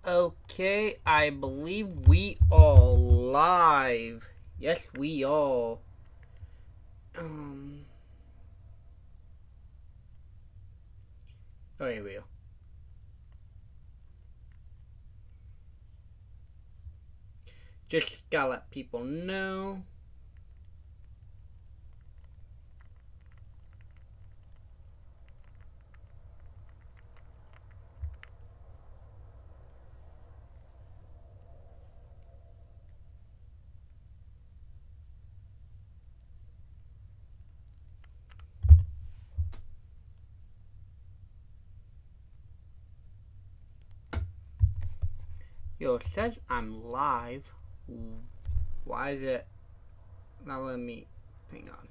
Okay, I believe we are live. Yes, we are. Oh, here we go. Just gotta let people know. Yo, it says I'm live. Why is it not letting me? Hang on.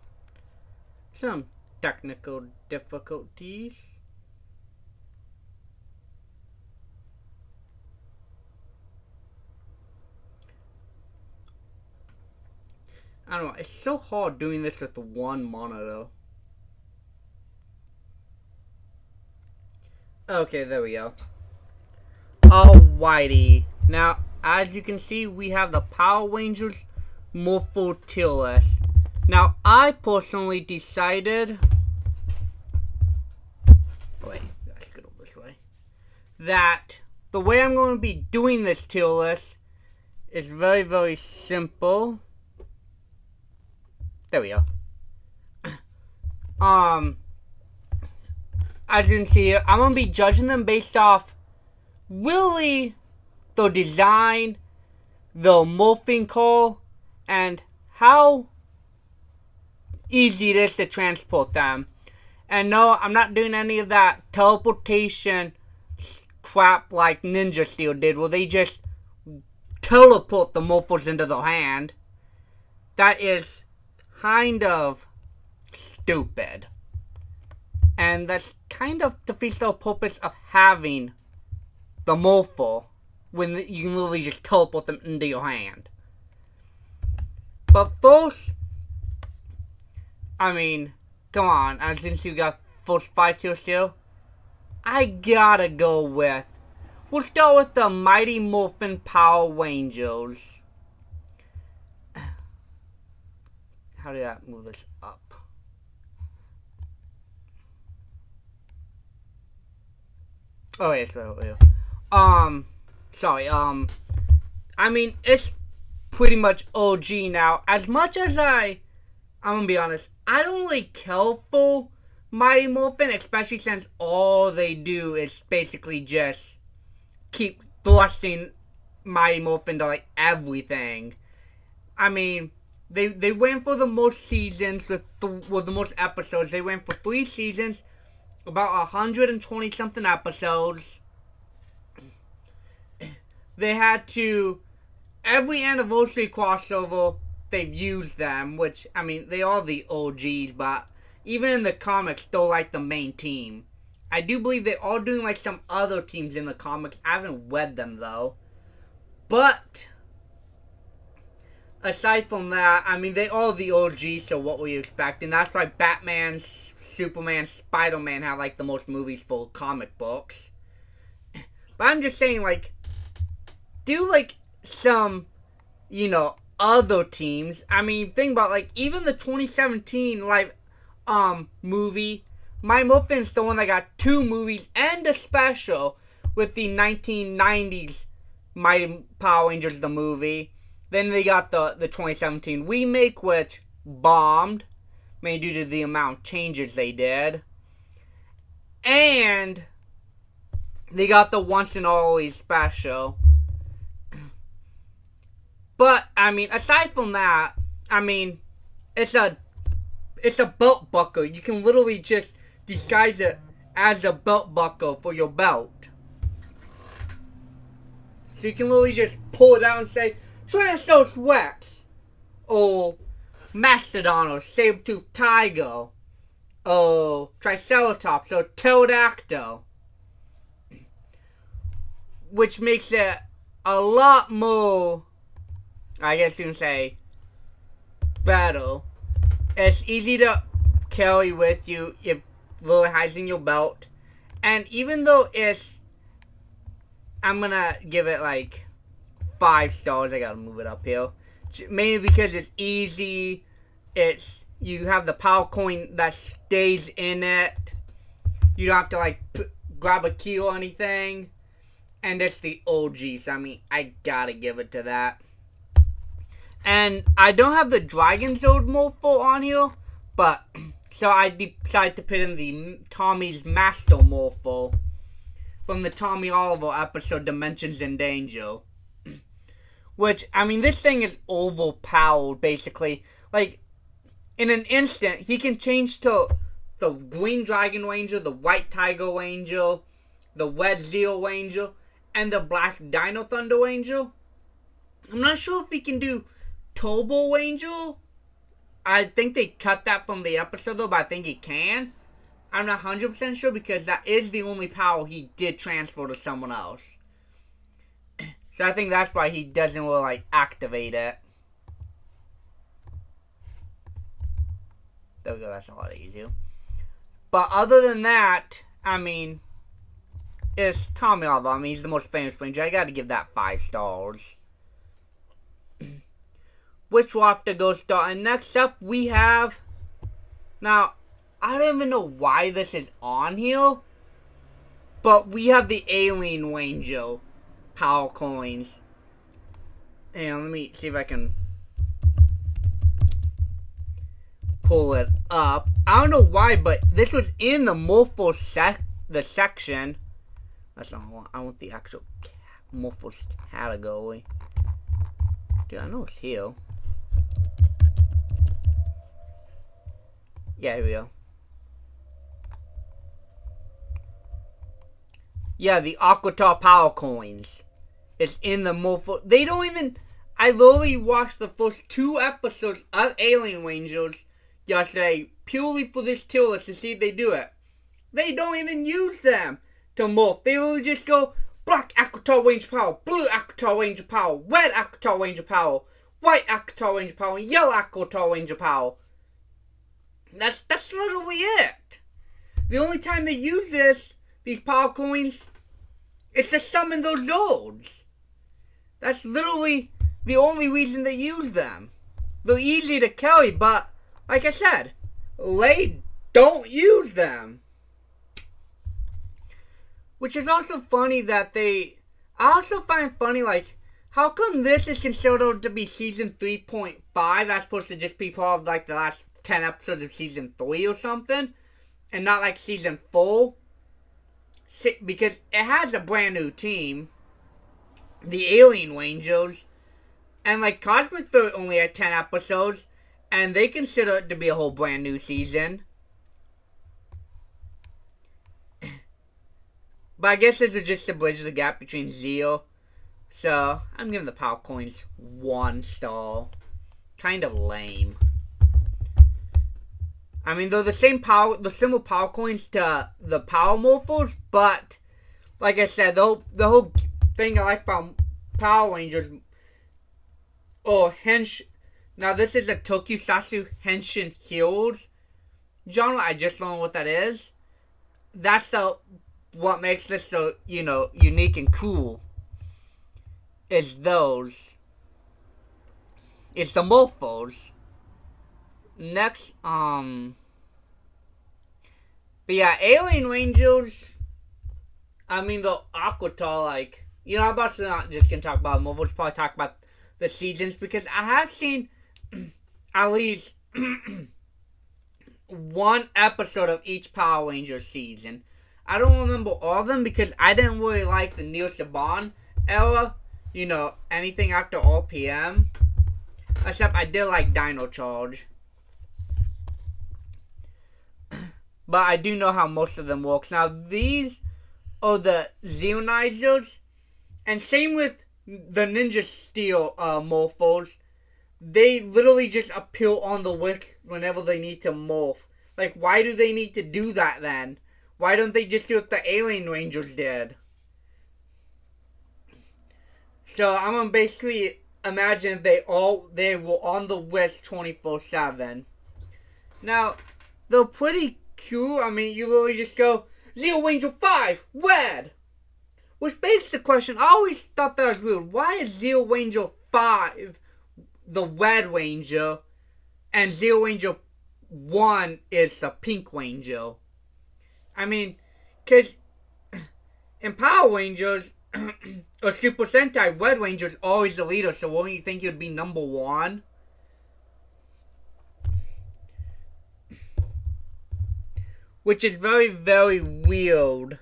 Some technical difficulties. I don't know. It's so hard doing this with one monitor. Okay, there we go. Alrighty. Now, as you can see, we have the Power Rangers Morpho tier list. Now, I personally decided... Wait, let's go this way. That the way I'm going to be doing this tier list is very, very simple. There we go. As you can see here, I'm going to be judging them based off really the design, the morphing call, and how easy it is to transport them. And no, I'm not doing any of that teleportation crap like Ninja Steel did, where they just teleport the Morphers into their hand. That is kind of stupid. And that's kind of defeats the purpose of having the Morpher when you can literally just teleport them into your hand. But first, I mean, come on, since you got first 5 tiers here, I gotta go with, we'll start with the Mighty Morphin Power Rangers. How did I move this up? Oh, yes, right. Sorry, I mean, it's pretty much OG now. As much as I'm gonna be honest, I don't really care for Mighty Morphin, especially since all they do is basically just keep thrusting Mighty Morphin to, like, everything. I mean, they went for the most seasons, with the most episodes. They went for 3 seasons, about 120-something episodes. They had to, every anniversary crossover, they've used them, which, I mean, they are the OGs, but even in the comics, they're like the main team. I do believe they are doing like some other teams in the comics. I haven't read them though. But aside from that, I mean, they are the OGs, so what were you expecting? That's why Batman, Superman, Spider-Man have like the most movies for comic books. But I'm just saying, like, do like some, other teams. I mean, think about, like, even the 2017 movie. My Morphin's the one that got 2 movies and a special with the 1990s Mighty Power Rangers the movie. Then they got the 2017 remake, which bombed, mainly due to the amount of changes they did. And they got the Once and Always special. But, I mean, aside from that, I mean, it's a belt buckle. You can literally just disguise it as a belt buckle for your belt. So you can literally just pull it out and say, Tyrannosaurus Rex, or Mastodon, or Saber-Tooth Tiger, or Triceratops, or Pterodactyl. Which makes it a lot more, I guess you can say, better. It's easy to carry with you. It really hides in your belt. And even though it's I'm gonna give it like 5 stars. I gotta move it up here. Mainly because it's easy. You have the power coin that stays in it. You don't have to like grab a key or anything. And it's the OG, so I mean, I gotta give it to that. And I don't have the Dragon Zord Morphle on here, but so I decided to put in the Tommy's Master Morphle from the Tommy Oliver episode Dimensions in Danger. Which, I mean, this thing is overpowered, basically. Like, in an instant, he can change to the Green Dragon Ranger, the White Tiger Ranger, the Red Zeo Ranger, and the Black Dino Thunder Ranger. I'm not sure if he can do Turbo Ranger. I think they cut that from the episode, though, but I think he can. I'm not 100% sure because that is the only power he did transfer to someone else. So I think that's why he doesn't really, like, activate it. There we go, that's a lot easier. But other than that, I mean, it's Tommy Oliver. I mean, he's the most famous Ranger. I gotta give that 5 stars. Which we'll have to go start. And next up, we have... Now, I don't even know why this is on here. But we have the Alien Ranger power coins. And let me see if I can pull it up. I don't know why, but this was in the Morphers section. That's not what I want. The actual Morphers category. Dude, I know it's here. Yeah, here we go. Yeah, the Aquatar power coins. It's in the Morpher. They don't even... I literally watched the first 2 episodes of Alien Rangers yesterday purely for this tier list to see if they do it. They don't even use them to morph. They literally just go Black Aquatar Ranger power, Blue Aquatar Ranger power, Red Aquatar Ranger power, White Aquatar Ranger power, and Yellow Aquatar Ranger power. That's literally it. The only time they use these power coins, is to summon those Zords. That's literally the only reason they use them. They're easy to carry, but like I said, they don't use them. Which is also funny that I also find funny, like, how come this is considered to be season 3.5? That's supposed to just be part of, like, the last 10 episodes of season 3 or something, and not, like, season 4? Because it has a brand new team, the Alien Rangers, and, like, Cosmic Fury only had 10 episodes, and they consider it to be a whole brand new season. But I guess this is just to bridge the gap between Zeo. So, I'm giving the power coins 1 star. Kind of lame. I mean, they're the similar power coins to the Power Morphers, but, like I said, the whole thing I like about Power Rangers, or now this is a Tokusatsu Henshin Heroes genre. I just learned what that is. That's what makes this so, unique and cool. Is those. It's the Morphers. Next, but yeah, Alien Rangers, I mean, the Aquatar, like, I'm about to not just gonna talk about them, we'll just probably talk about the seasons, because I have seen at least 1 episode of each Power Ranger season. I don't remember all of them, because I didn't really like the Neil Saban era, anything after RPM, except I did like Dino Charge. But I do know how most of them works. Now, these are the Xeonizers. And same with the Ninja Steel Morphers. They literally just appear on the list whenever they need to morph. Like, why do they need to do that then? Why don't they just do what the Alien Rangers did? So, I'm going to basically imagine they were on the list 24/7. Now, they're pretty cute. I mean, you literally just go, Zeo Ranger 5, Red. Which begs the question, I always thought that was weird. Why is Zero Ranger 5 the Red Ranger and Zero Ranger 1 is the Pink Ranger? I mean, because in Power Rangers or Super Sentai, Red Ranger is always the leader, so wouldn't you think he would be number 1? Which is very, very weird.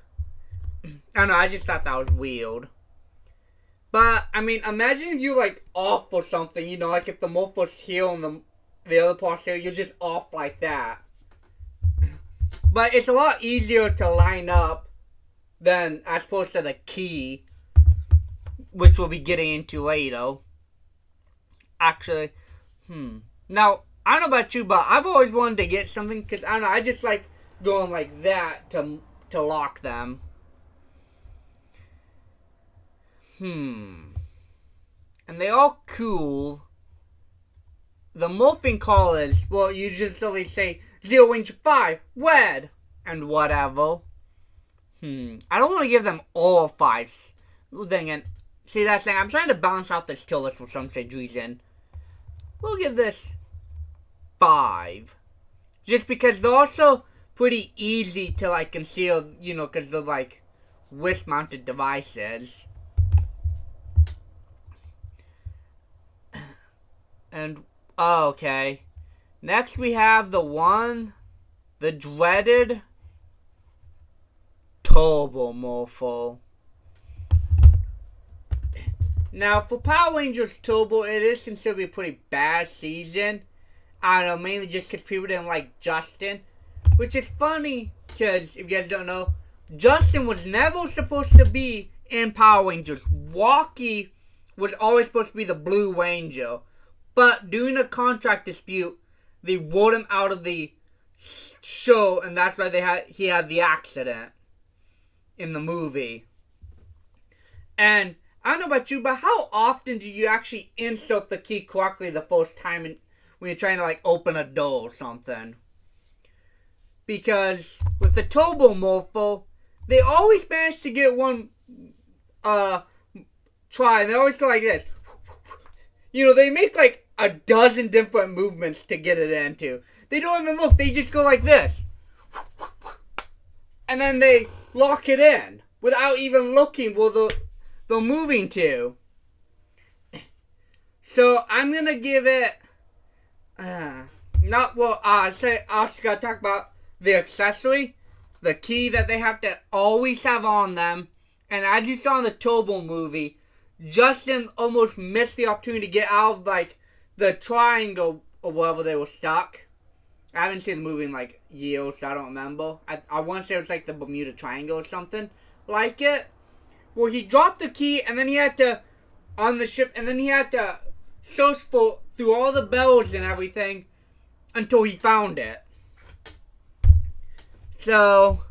I don't know, I just thought that was weird. But, I mean, imagine if you, like, off or something, you know, like if the Morphers here and the other parts here, you're just off like that. But it's a lot easier to line up than as opposed to the key, which we'll be getting into later. Actually, Now, I don't know about you, but I've always wanted to get something, because, I don't know, I just like going like that to lock them. And they're all cool. The morphing collars, well, you usually say Zero Ranger 5, red, and whatever. I don't want to give them all 5s. Then again, see that thing? I'm trying to balance out this tier list for some strange reason. We'll give this 5. Just because they're also pretty easy to, like, conceal, you know, because they're, like, wrist-mounted devices. And, oh, okay. Next we have the dreaded Turbo Morpho. Now, for Power Rangers Turbo, it is considered to be a pretty bad season. I don't know, mainly just because people didn't like Justin. Which is funny, because, if you guys don't know, Justin was never supposed to be in Power Rangers. Walkie was always supposed to be the Blue Ranger. But during a contract dispute, they wrote him out of the show, and that's why he had the accident in the movie. And I don't know about you, but how often do you actually insert the key correctly the first time when you're trying to, like, open a door or something? Because with the Turbo Morpho, they always manage to get one try, and they always go like this. You know, they make like a dozen different movements to get it into. They don't even look, they just go like this. And then they lock it in without even looking where they're moving to. So I'm gonna give it I also gotta talk about the accessory, the key that they have to always have on them. And as you saw in the Turbo movie, Justin almost missed the opportunity to get out of, like, the triangle or wherever they were stuck. I haven't seen the movie in, like, years, so I don't remember. I want to say it was, like, the Bermuda Triangle or something like it. Where he dropped the key, and then he had to, on the ship, and then he had to search through all the bells and everything until he found it. So,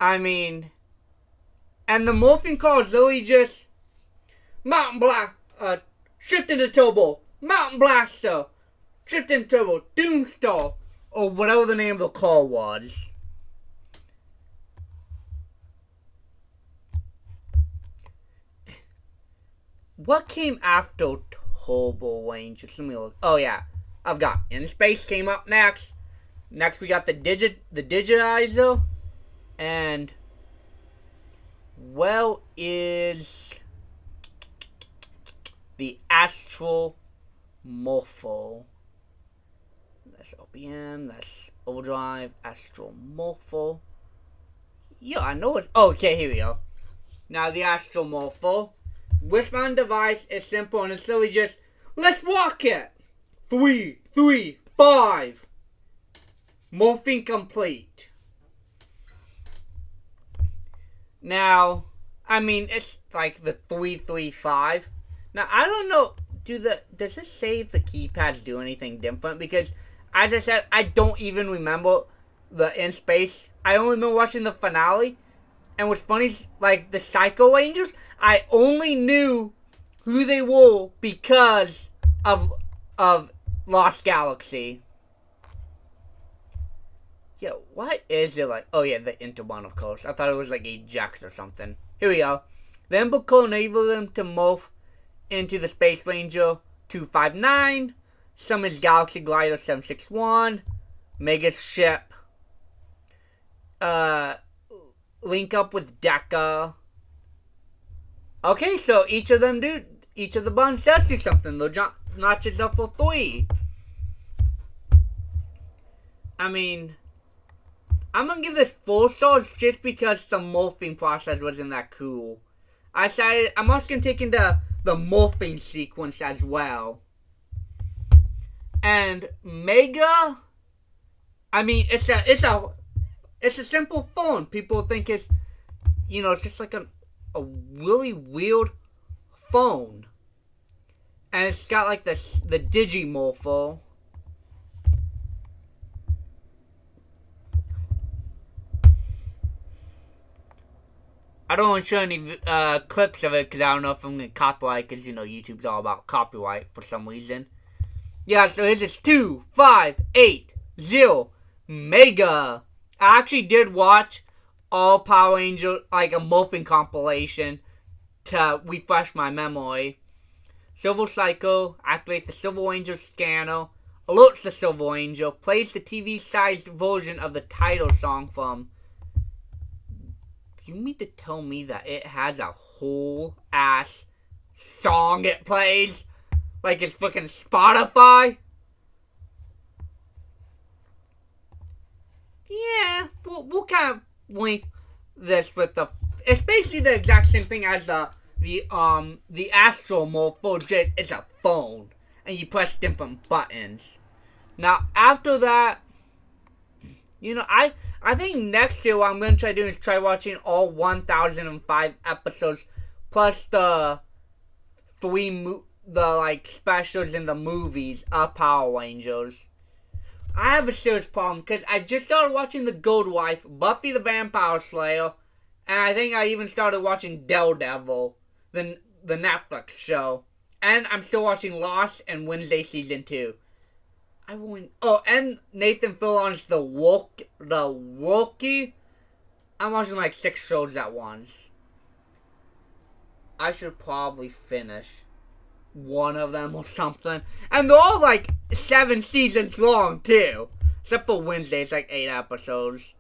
I mean, and the morphing call is literally just Mountain Blast, Shift into Turbo, Mountain Blaster, Shift into Turbo, Doomstar, or whatever the name of the call was. What came after Turbo Rangers? Let me look. Oh yeah, I've got In Space came up next. Next we got the Digitizer, and well is the Astral Morpho. That's OPM, that's Overdrive, Astral Morpho. Yeah, I know it's... Okay, here we go. Now the Astral Morpho. Wristband device is simple and it's silly just... Let's walk it! 3, 3, 5. Morphing complete. Now, I mean, it's like the 335. Now, I don't know, does this save the keypads do anything different? Because, as I said, I don't even remember the In Space. I only remember watching the finale. And what's funny is, like, the Psycho Rangers, I only knew who they were because of Lost Galaxy. Yeah, what is it like? Oh yeah, the Interbond, of course. I thought it was like a Jax or something. Here we go. The Emperor Code enabled him to morph into the Space Ranger 259, summons Galaxy Glider 761, Mega Ship, link up with Deca. Okay, so each of the bonds does do something. They'll notch it up for 3. I mean, I'm gonna give this 4 stars just because the morphing process wasn't that cool. I'm also gonna take into the morphing sequence as well. And Mega, I mean, it's a simple phone. People think it's, it's just like a really weird phone. And it's got like the Digimorpho. I don't want to show any clips of it because I don't know if I'm going to copyright, because, YouTube's all about copyright for some reason. Yeah, so here's this 2580 Mega. I actually did watch all Power Rangers, like a morphing compilation to refresh my memory. Silver Psycho, activate the Silver Ranger scanner, alerts the Silver Ranger, plays the TV-sized version of the title song from... You mean to tell me that it has a whole ass song it plays? Like it's fucking Spotify? Yeah, we'll kind of link this with the... It's basically the exact same thing as the Astro Morpho, just it's a phone. And you press different buttons. Now, after that... I think next year what I'm going to try doing is try watching all 1005 episodes plus the specials in the movies of Power Rangers. I have a serious problem because I just started watching The Good Wife, Buffy the Vampire Slayer, and I think I even started watching Daredevil, the Netflix show. And I'm still watching Lost and Wednesday Season 2. And Nathan Fillon's The Wookiee. I'm watching like 6 shows at once. I should probably finish one of them or something. And they're all like 7 seasons long too. Except for Wednesday, it's like 8 episodes.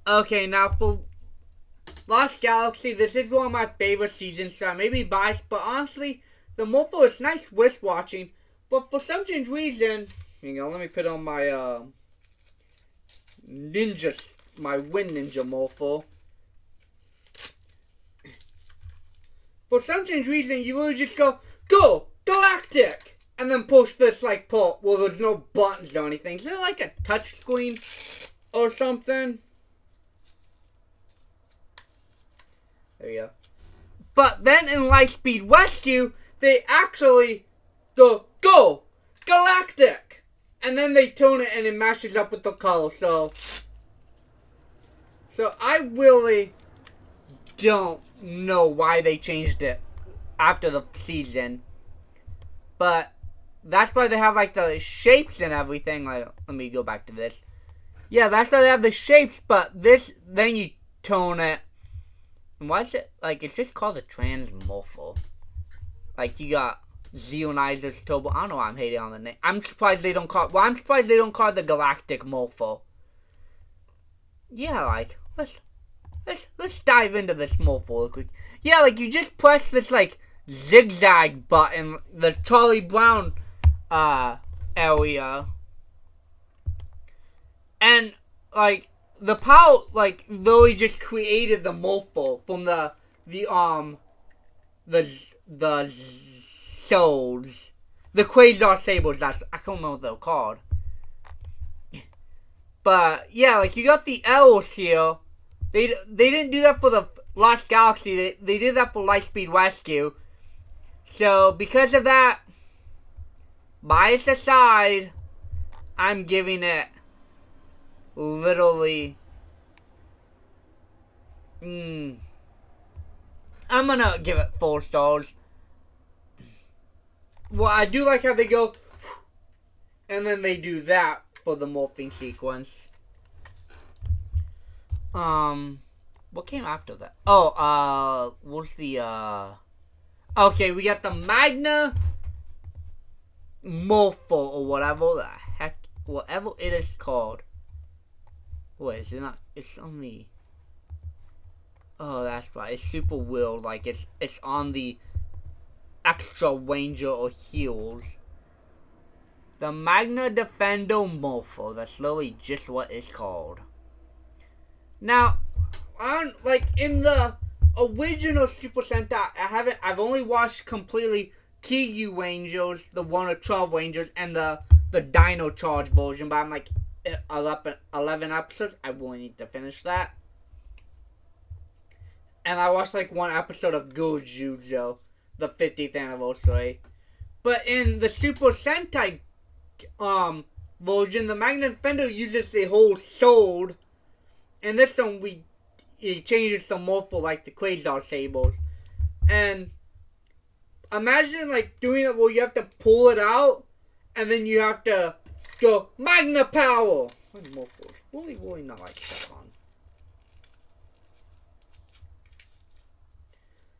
Okay, now for Lost Galaxy, this is one of my favorite seasons, so I may be biased, but honestly, the Morpho is nice wrist watching, but for some strange reason, let me put on my my Wind Ninja Morpho. For some strange reason, you literally just go Galactic, and then push this like part where there's no buttons or anything. Is it like a touch screen or something? There you go. But then in Lightspeed Rescue, they actually go Galactic, and then they tone it and it matches up with the color. So I really don't know why they changed it after the season, but that's why they have like the shapes and everything. Like, let me go back to this. Yeah, that's why they have the shapes, but this then you tone it. And why is it like it's just called the Transmorpho? Like you got Xeonizer's Turbo. I don't know why I'm hating on the name. I'm surprised they don't call it the Galactic Morpho. Yeah, like let's dive into this Morpho real quick. Yeah, like you just press this like zigzag button, the Charlie Brown area, and like the power like literally just created the Morpho from the souls, the Quasar Sables. I can't remember what they're called. But yeah, like you got the L's here. They didn't do that for the Lost Galaxy. They did that for Lightspeed Rescue. So because of that, bias aside, I'm giving it literally. I'm gonna give it 4 stars. Well, I do like how they go And then they do that for the morphing sequence. What came after that? Oh, what's the, okay, we got the Magna Morpho, or whatever it is called. Wait, is it not? It's on the. Oh, that's right. It's super weird. Like it's on the extra Ranger or heels. The Magna Defendo Morpho. That's literally just what it's called. Now, like in the original Super Sentai, I've only watched completely TU Rangers, the 1 or 12 Rangers, and the Dino Charge version, but I'm like 11 episodes. I really need to finish that. And I watched like one episode of Gojujo, the 50th anniversary. But in the Super Sentai version, the Magna Defender uses the whole sword. And this one it changes the Morpho like the Quasar Sables. And imagine like doing it where you have to pull it out and then you have to go Magna Power. Morphos. Really not like that one.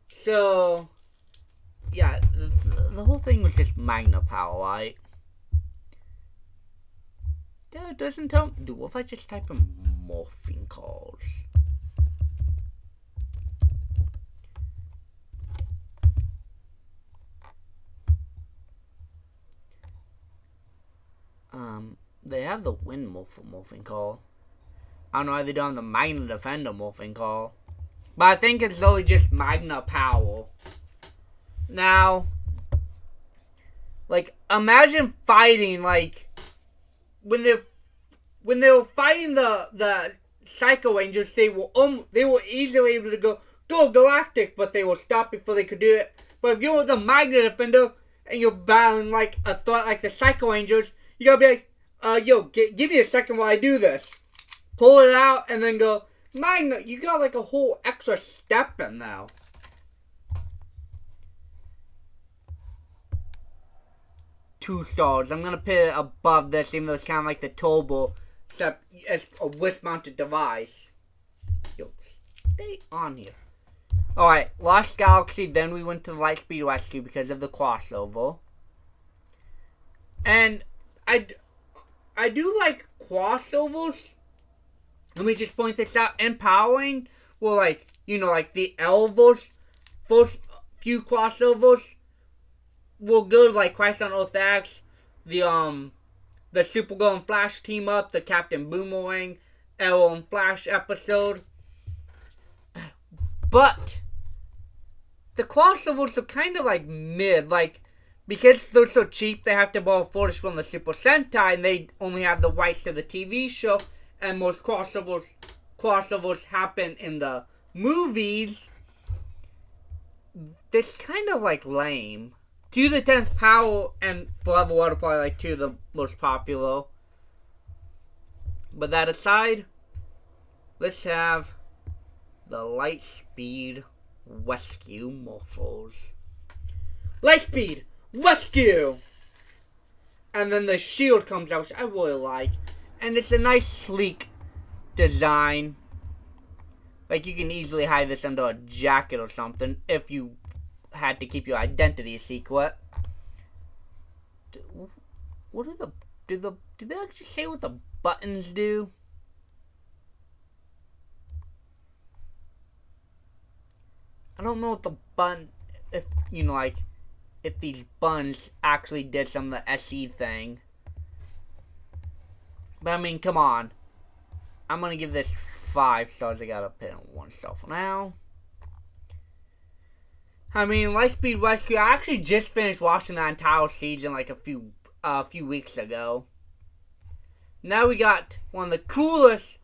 So, yeah, the whole thing was just Magna Power, right? It doesn't tell me. Dude, what if I just type in morphing calls? They have the Wind morphing call. I don't know why they don't have the Magna Defender morphing call. But I think it's literally just Magna Power. Now, like, imagine fighting, like, when they were fighting the Psycho Rangers, they were easily able to go Galactic, but they were stopped before they could do it. But if you're with the Magna Defender and you're battling like a threat like the Psycho Rangers, you gotta be like, yo, give me a second while I do this. Pull it out and then go, Magna, you got like a whole extra step in now. Two stars. I'm gonna put it above this, even though it's kind of like the Turbo, except it's a wrist-mounted device. Yo, stay on here. Alright, Lost Galaxy, then we went to the Lightspeed Rescue because of the crossover. And I do like crossovers. Let me just point this out. Empowering, well, like, you know, like the Elvers, first few crossovers were good, like Christ on Earth X, the Supergirl and Flash team up, the Captain Boomerang, Arrow and Flash episode. But the crossovers are kind of like mid, like, because they're so cheap, they have to borrow footage from the Super Sentai, and they only have the rights to the TV show, and most crossovers happen in the movies. This kind of like lame. To the 10th Power and Forever Water probably like two of the most popular. But that aside, let's have the Lightspeed Rescue Morphos. Lightspeed Rescue! And then the shield comes out, which I really like. And it's a nice sleek design. Like you can easily hide this under a jacket or something if you had to keep your identity secret. What are do they actually say what the buttons do? I don't know what the button, if you know, like if these buttons actually did some of the SE thing. But I mean, come on. I'm gonna give this 5 stars. I gotta put in 1 star for now. I mean, Lightspeed Rescue, I actually just finished watching the entire season like a few weeks ago. Now we got one of the coolest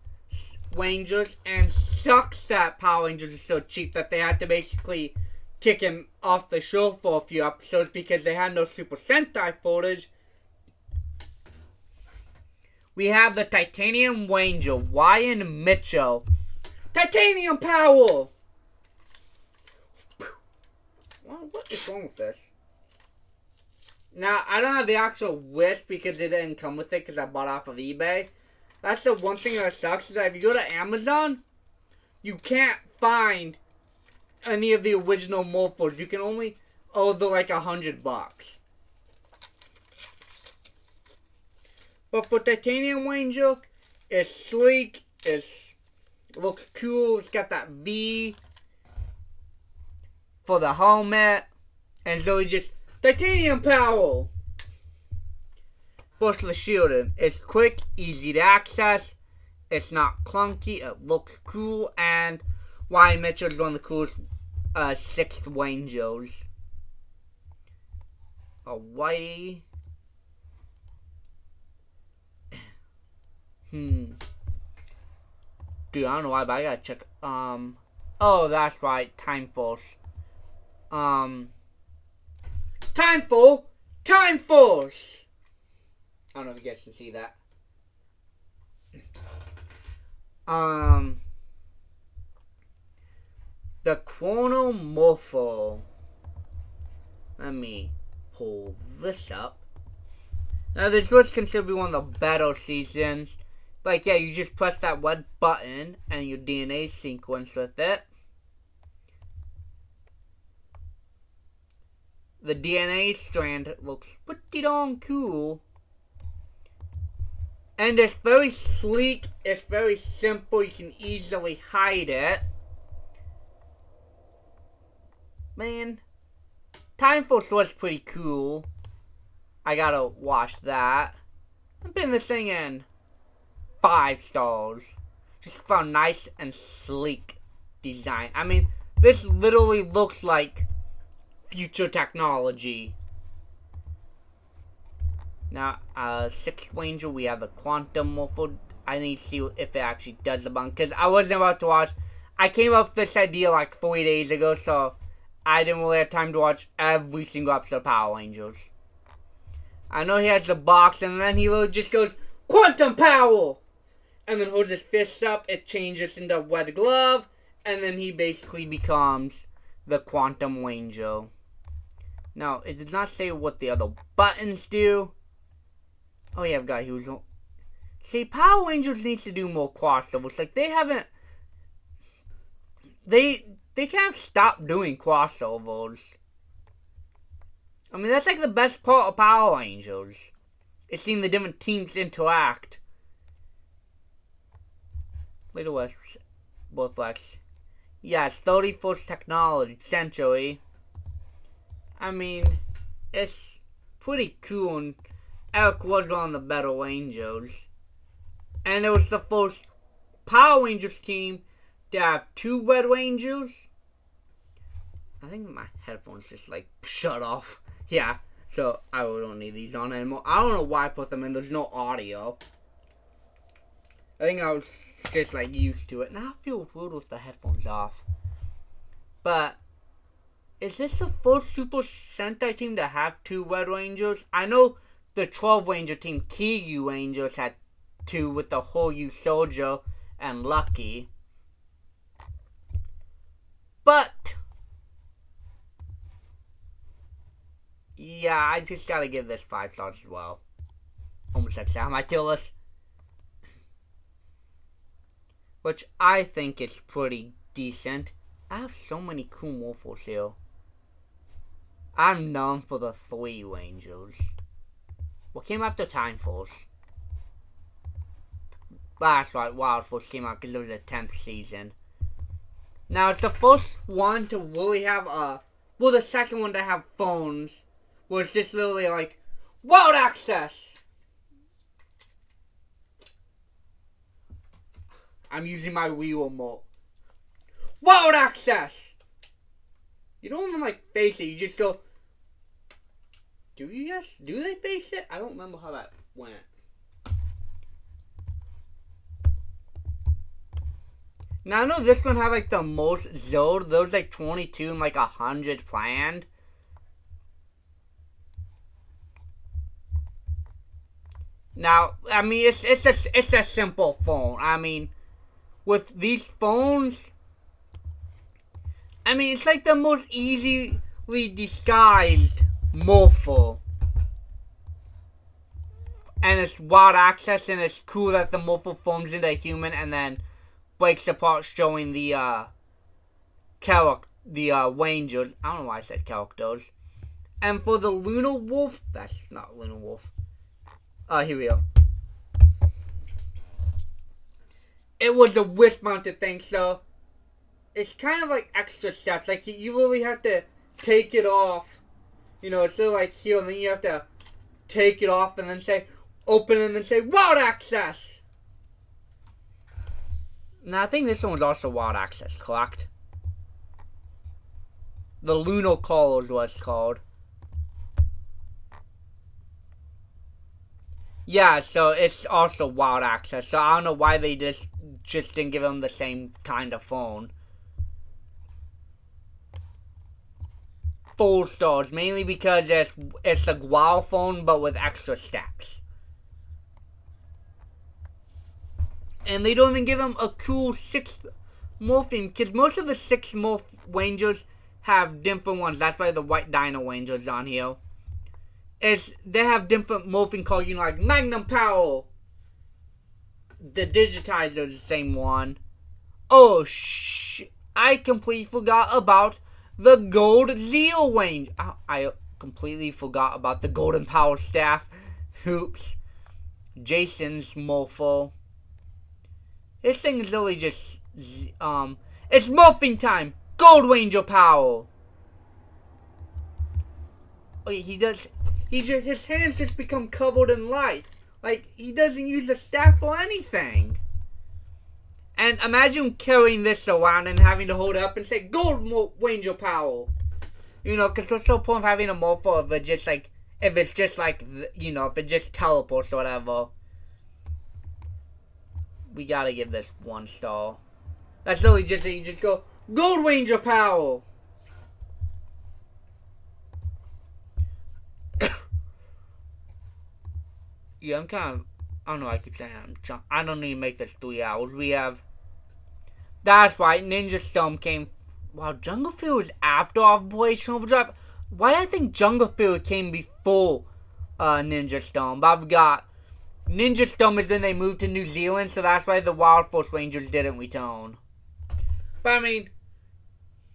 Rangers, and sucks that Power Rangers are so cheap that they had to basically kick him off the show for a few episodes because they had no Super Sentai footage. We have the Titanium Ranger, Ryan Mitchell. Titanium Power! What is wrong with this? Now, I don't have the actual list because it didn't come with it because I bought off of eBay. That's the one thing that sucks is that if you go to Amazon, you can't find any of the original Morphers. You can only order like $100. But for Titanium Ranger, it's sleek, it looks cool, it's got that V for the helmet, and it's really just titanium power! First, the shielding. It's quick, easy to access, it's not clunky, it looks cool, and Ryan Mitchell is one of the coolest 6th Rangers. Alrighty. Dude, I don't know why, but I gotta check. Oh, that's right. Time Force. Time Force! I don't know if you guys can see that. The Chrono Morpho. Let me pull this up. Now, this was considered to be one of the better seasons. Like, yeah, you just press that red button and your DNA sequence with it. The DNA strand looks pretty darn cool. And it's very sleek, it's very simple, you can easily hide it. Man, Time Force was pretty cool. I gotta watch that. I'm putting this thing in 5 stars. Just for a nice and sleek design. I mean, this literally looks like future technology. Now, 6th Ranger, we have the Quantum Morpho. I need to see if it actually does the bunk, because I wasn't about to watch. I came up with this idea like 3 days ago, so I didn't really have time to watch every single episode of Power Rangers. I know he has the box, and then he literally just goes, Quantum Power! And then holds his fists up, it changes into a red glove, and then he basically becomes the Quantum Ranger. Now, it does not say what the other buttons do. Oh yeah, I've got huge. See, Power Rangers needs to do more crossovers. Like, they haven't. They can't stop doing crossovers. I mean, that's like the best part of Power Rangers. It's seeing the different teams interact. Little West, both Lex. Yeah, it's 31st technology century. I mean, it's pretty cool, and Eric was one of the better Rangers. And it was the first Power Rangers team to have 2 Red Rangers. I think my headphones just like shut off. Yeah, so I don't need these on anymore. I don't know why I put them in. There's no audio. I think I was just like used to it. Now I feel weird with the headphones off. But is this the first Super Sentai team to have 2 Red Rangers? I know the 12 Ranger team, Kiyu Rangers, had 2 with the Horyu Soldier and Lucky. But yeah, I just gotta give this 5 stars as well. Almost like that on my tier list. Which I think is pretty decent. I have so many cool Morphers here. I'm known for the 3 Rangers. What came after Time Force? That's right, Wild Force came out because it was the 10th season. Now, it's the first one to really have well, the second one to have phones. Where it's just literally like, World Access! I'm using my Wii remote. World Access! You don't even like face it, you just go. Do they face it? I don't remember how that went. Now I know this one had like the most Zord. There was like 22 and like 100 planned. Now, I mean, it's a simple phone. I mean, with these phones, I mean, it's like the most easily disguised Morpher. And it's wild access, and it's cool that the Morpher forms into a human and then breaks apart, showing the Rangers. I don't know why I said characters. And for the Lunar Wolf, that's not Lunar Wolf. Here we go. It was a wrist mounted thing, so it's kind of like extra steps. Like you really have to take it off. You know, it's sort of like here, and then you have to take it off and then say open and then say wild access. Now I think this one was also wild access, correct? The Lunar Callers was called. Yeah, so it's also wild access. So I don't know why they just didn't give them the same kind of phone. 4 stars, mainly because it's a wild phone but with extra steps. And they don't even give them a cool 6th morphing, because most of the 6 morph Rangers have different ones. That's why the White Dino Rangers on here. They have different morphing calls, you know, like Magnum Power. The Digitizer is the same one. Oh, I completely forgot about the Gold Zeo Ranger. I completely forgot about the Golden Power Staff. Oops. Jason's Morpho. This thing is literally just, it's morphing time. Gold Ranger Power. Oh, yeah, his hands just become covered in light. Like, he doesn't use a staff or anything. And imagine carrying this around and having to hold it up and say, Gold Ranger Power. You know, because what's the point of having a Morpho if it's just like, you know, if it just teleports or whatever. We gotta give this 1 star. That's literally just you just go, Gold Ranger Power. Yeah, I'm kind of, I don't know, I keep saying I don't need to make this 3 hours. We have, that's right, Ninja Storm came, wow, Jungle Fever was after Operation Overdrive. Why do I think Jungle Fever came before Ninja Storm? But I've got, Ninja Storm is when they moved to New Zealand, so that's why the Wild Force Rangers didn't return. But I mean,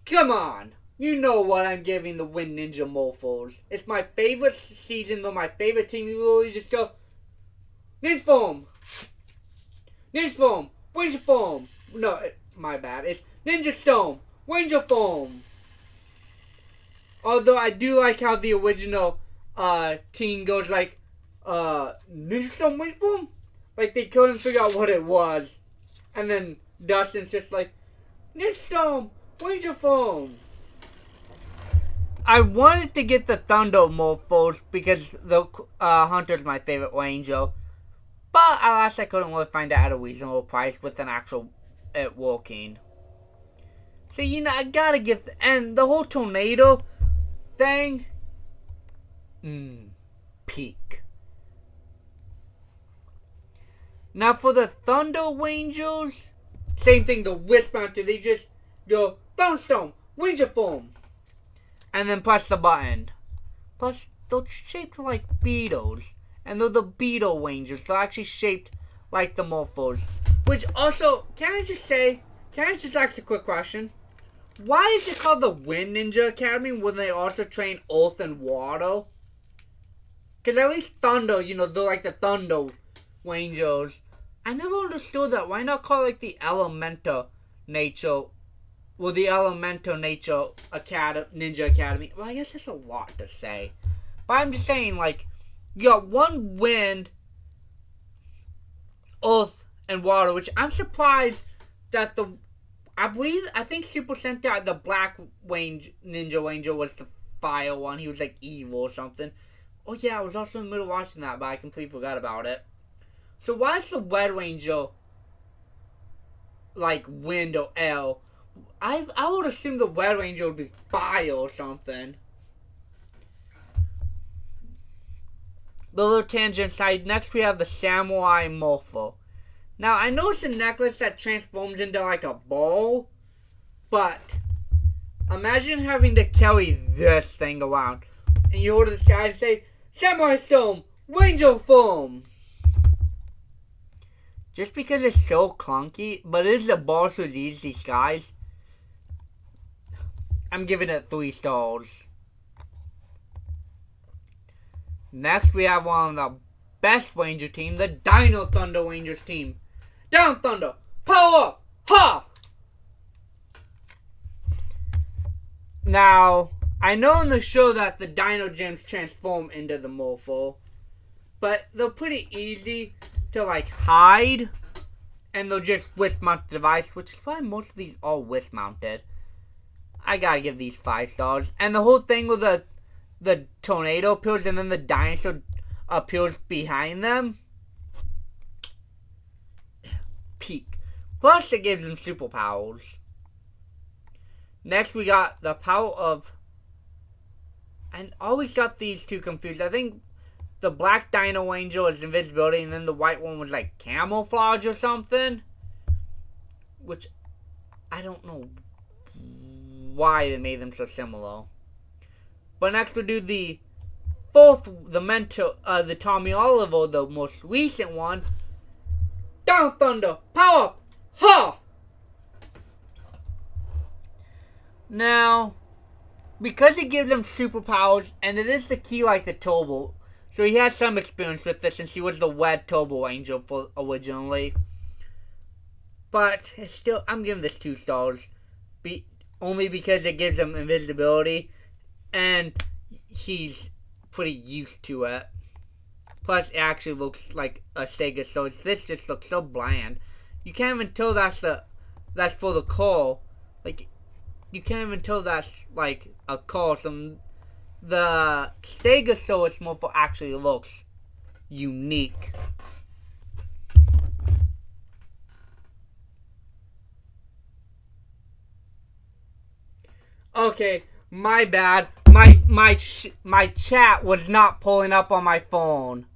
come on. You know what I'm giving the Wind Ninja Morphers. It's my favorite season, though, my favorite team. You literally just go, Ninja Form! Ninja Form! Ranger Form! No, my bad. It's Ninja Storm! Ranger Form! Although I do like how the original team goes like, Ninja Storm, Ranger Form? Like they couldn't figure out what it was. And then Dustin's just like, Ninja Storm! Ranger Form! I wanted to get the Thunder Morphos because the Hunter's my favorite Ranger. But alas, I couldn't really find it at a reasonable price with an actual it working. So, you know, I gotta give, and the whole tornado thing, peak. Now for the Thunder Rangers, same thing, the Wisp Mounter, they just go, Thunderstorm, Ranger Form, and then press the button. Plus, they're shaped like beetles. And they're the Beetle Rangers. They're actually shaped like the Morphers. Which also, can I just ask a quick question? Why is it called the Wind Ninja Academy when they also train Earth and Water? Because at least Thunder, you know, they're like the Thunder Rangers. I never understood that. Why not call it like the Elemental Nature? Well, the Elemental Nature Ninja Academy. Well, I guess that's a lot to say. But I'm just saying, like, you got one wind, earth, and water, which I'm surprised that I think Super Sentai, the Black Ninja Ranger was the fire one. He was like evil or something. Oh yeah, I was also in the middle of watching that, but I completely forgot about it. So why is the Red Ranger like wind or air? I would assume the Red Ranger would be fire or something. The little tangent side. Next we have the Samurai Morpho. Now I know it's a necklace that transforms into like a ball, but imagine having to carry this thing around, and you hold the sky and say, Samurai Storm, Ranger Form. Just because it's so clunky, but it is the boss with these guys. I'm giving it 3 stars. Next, we have one of the best Ranger team, the Dino Thunder Rangers team. Down Thunder, power up, ha! Now, I know in the show that the Dino Gems transform into the Morpho, but they're pretty easy to like hide, and they'll just wrist mount the device, which is why most of these are wrist mounted. I gotta give these 5 stars. And the whole thing with the tornado appears and then the dinosaur appears behind them. Peak. Plus it gives them superpowers. Next we got the power of... I always got these two confused. I think the black Dino Angel is invisibility and then the white one was like camouflage or something. Which I don't know why they made them so similar. But next we'll do the the Tommy Oliver, the most recent one. Down Thunder, power up, ha! Now, because it gives him superpowers, and it is the key like the Turbo, so he has some experience with this since he was the Red Turbo Angel originally. But it's still, I'm giving this 2 stars. Only because it gives him invisibility, and he's pretty used to it. Plus, it actually looks like a Stegosaurus. This just looks so bland. You can't even tell that's for the call. Like, you can't even tell that's like a call. So the Stegosaurus Morpho actually looks unique. Okay, my bad. My chat was not pulling up on my phone.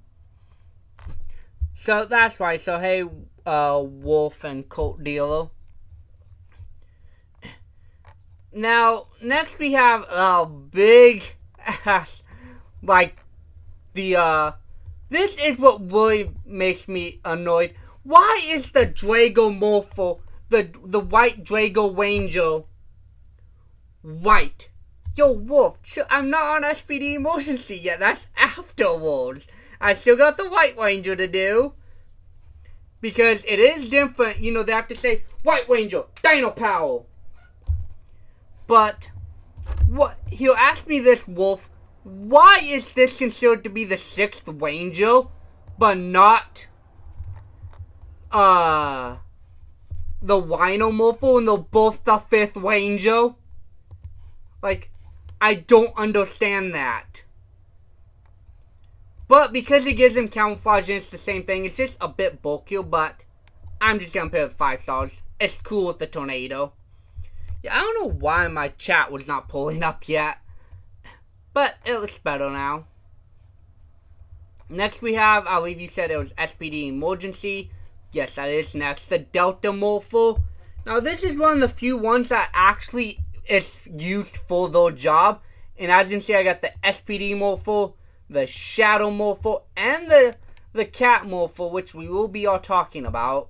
So that's why. So hey, Wolf and Colt Dealer. Now, next we have a big ass, like the this is what really makes me annoyed. Why is the Drago Morpho, the white Drago Ranger, white? Yo, Wolf, I'm not on SPD Emergency yet. That's afterwards. I still got the White Ranger to do. Because it is different. You know, they have to say, White Ranger, Dino Power. But, what? He'll ask me this, Wolf. Why is this considered to be the 6th Ranger, but not, the Rhino Morpho, and they're both the 5th Ranger? Like, I don't understand that. But because it gives him camouflage and it's the same thing, it's just a bit bulkier, but I'm just gonna pay it 5 stars. It's cool with the tornado. Yeah, I don't know why my chat was not pulling up yet, but it looks better now. Next we have, I believe you said it was SPD Emergency. Yes, that is next. The Delta Morpho. Now this is one of the few ones that actually is used for their job. And as you can see, I got the SPD Morpho, the Shadow Morpho, and the Cat Morpho, which we will be all talking about.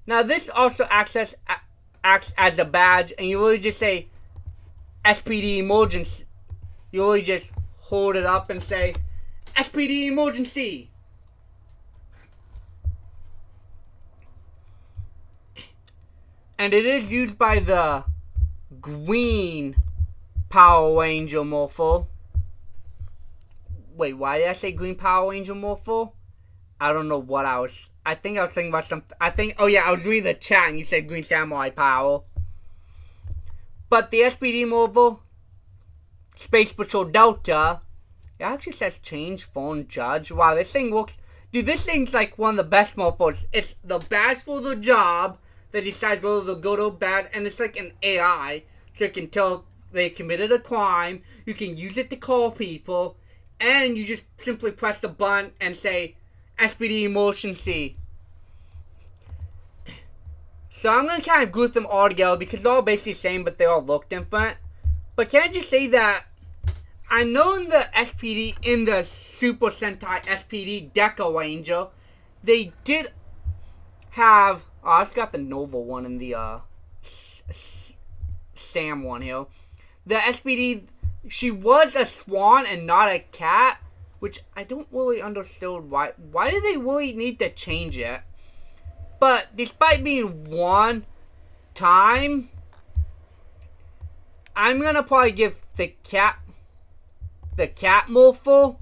Now this also acts as a badge, and you literally just say SPD Emergency. You literally just hold it up and say SPD Emergency. And it is used by the green Power Ranger Morpho. Wait, why did I say green Power Ranger Morpho? I don't know what I think I was thinking about something. Oh yeah, I was reading the chat and you said Green Samurai Power. But the SPD Morpho, Space Patrol Delta, it actually says change phone judge. Wow, this thing looks... Dude, this thing's like one of the best Morphos. It's the badge for the job that decides whether they'll go to bad, and it's like an AI, so it can tell they committed a crime. You can use it to call people, and you just simply press the button and say SPD Emergency. So I'm going to kind of group them all together because they're all basically the same, but they all look different. But can I just say that I know in the SPD, in the Super Sentai SPD Deca Ranger, they did have... Oh, it's got the Nova one and the Sam one here. The SPD, she was a swan and not a cat, which I don't really understand why. Why do they really need to change it? But despite being one time, I'm gonna probably give the cat Morphle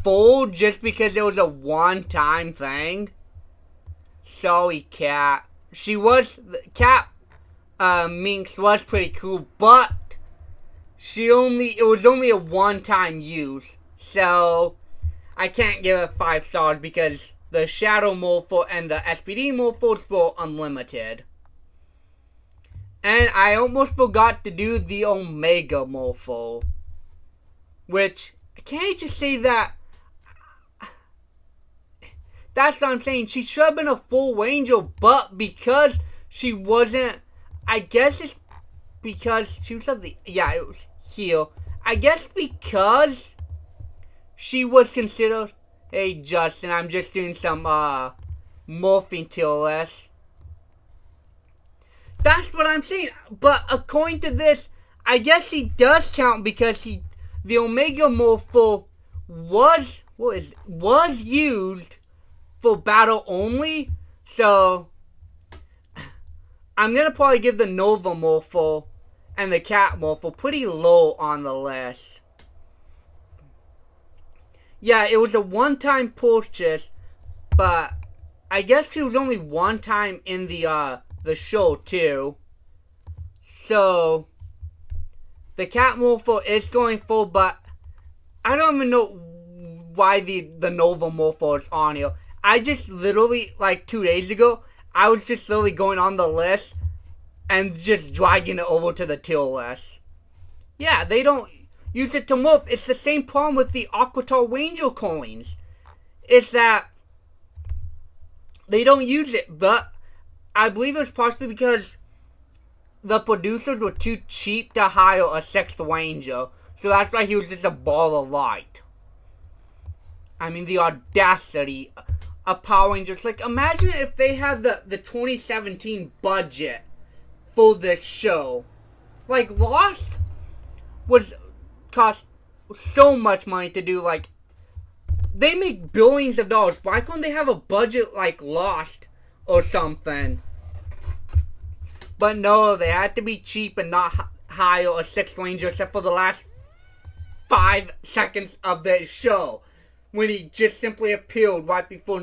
full, just because it was a one-time thing. Sorry, cat. Minx was pretty cool, but it was only a one-time use. So I can't give it 5 stars because the Shadow Morphle and the SPD Morphles were unlimited. And I almost forgot to do the Omega Morphle, which, can't I just say that? That's what I'm saying. She should have been a full Ranger, but because she wasn't, I guess it's because she was at the, yeah, it was here. I guess because she was considered, hey Justin, I'm just doing some morphing tier list. That's what I'm saying. But according to this, I guess he does count because the Omega Morphle was used for battle only. So I'm gonna probably give the Nova Morphle and the Cat Morphle pretty low on the list. Yeah, it was a one-time purchase, but I guess it was only one time in the show too. So the Cat Morphle is going full, but I don't even know why the Nova Morphle is on here. I just literally, like 2 days ago, I was just literally going on the list and just dragging it over to the tier list. Yeah, they don't use it to morph. It's the same problem with the Aquatar Ranger coins. It's that they don't use it, but I believe it was possibly because the producers were too cheap to hire a 6th Ranger. So that's why he was just a ball of light. I mean, the audacity of Power Rangers. Like, imagine if they had the 2017 budget for this show. Like, Lost cost so much money to do. Like, they make billions of dollars. Why couldn't they have a budget like Lost or something? But no, they had to be cheap and not hire a 6th Ranger except for the last 5 seconds of the show, when he just simply appeared right before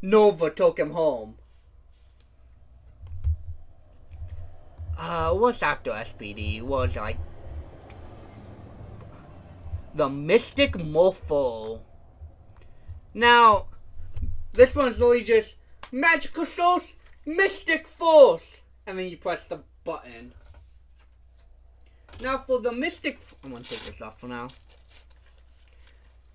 Nova took him home. What's after SPD? Was like the Mystic Morphle. Now, this one's really just Magical Source, Mystic Force, and then you press the button. Now for the Mystic, I'm gonna take this off for now.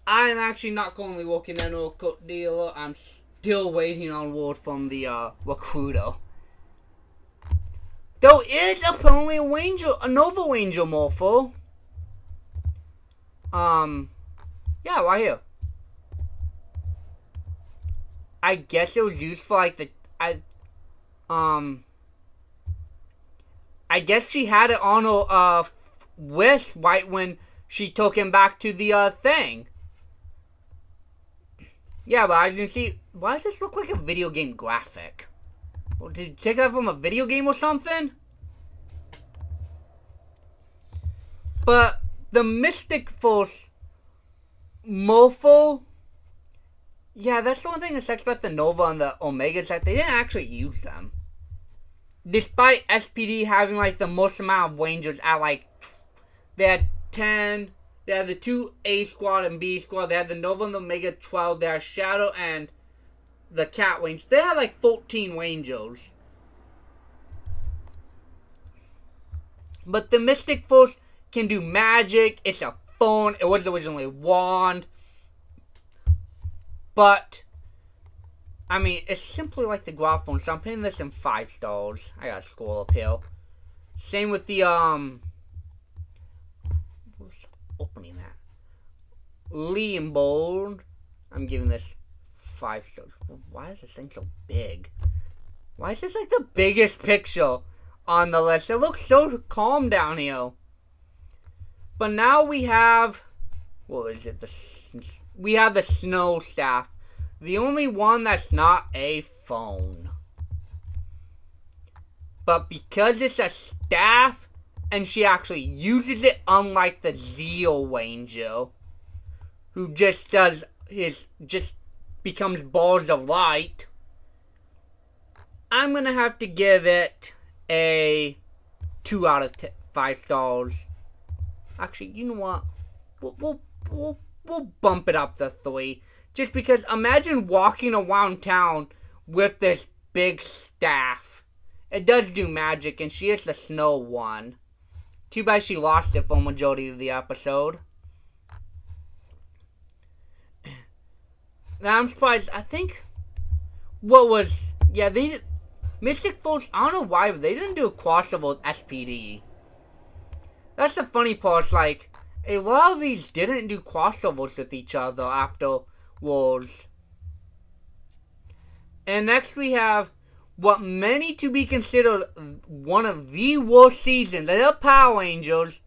I'm actually not currently working at a coat dealer. I'm still waiting on word from the recruiter. There is apparently a Nova Ranger Morphle. Yeah, right here. I guess it was used for like I guess she had it on her wrist right when she took him back to the thing. Yeah, but as you can see, why does this look like a video game graphic? Well, did you take that from a video game or something? But the Mystic Force Morphle, yeah, that's the one thing that sucks about the Nova and the Omega is that they didn't actually use them. Despite SPD having like the most amount of Rangers at like, they had 10, they had the 2 A squad and B squad, they had the Nova and the Omega 12, they had Shadow and the Cat Ranger. They had like 14 Rangers. But the Mystic Force can do magic, it's a phone, it was originally a wand. But I mean, it's simply like the Graphone, so I'm putting this in 5 stars. I gotta scroll up here. Same with the, who's opening that? Lee in bold. I'm giving this 5 stars. Why is this thing so big? Why is this like the biggest picture on the list? It looks so calm down here. But now we have, what is it? We have the snow staff. The only one that's not a phone. But because it's a staff, and she actually uses it, unlike the Zeo Ranger, who just becomes balls of light, I'm gonna have to give it a 2 out of 5 stars. Actually, you know what? We'll bump it up to 3. Just because, imagine walking around town with this big staff. It does do magic, and she is the snow one. Too bad she lost it for the majority of the episode. Now, I'm surprised. I think Mystic Force, I don't know why, but they didn't do a crossover with SPD. That's the funny part. It's like, a lot of these didn't do crossovers with each other afterwards. And next we have what many to be considered one of the worst seasons of the Power Rangers,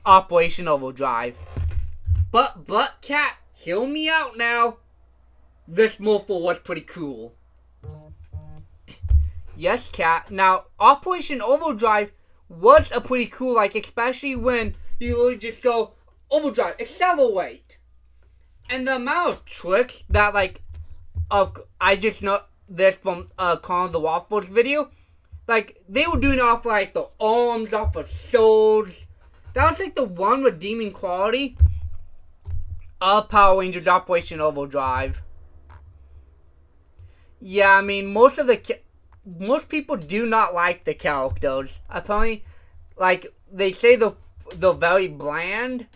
Operation Overdrive. But, Cat, hear me out now. This Morpher was pretty cool. Yes, Cat. Now, Operation Overdrive was a pretty cool, especially when you really just go, Overdrive, accelerate. And the amount of tricks that, I just know this from Colin the Waffles video. They were doing it off, the arms, off of swords. That was, the one redeeming quality of Power Rangers Operation Overdrive. Yeah, I mean, most people do not like the characters. Apparently, they say they're very bland.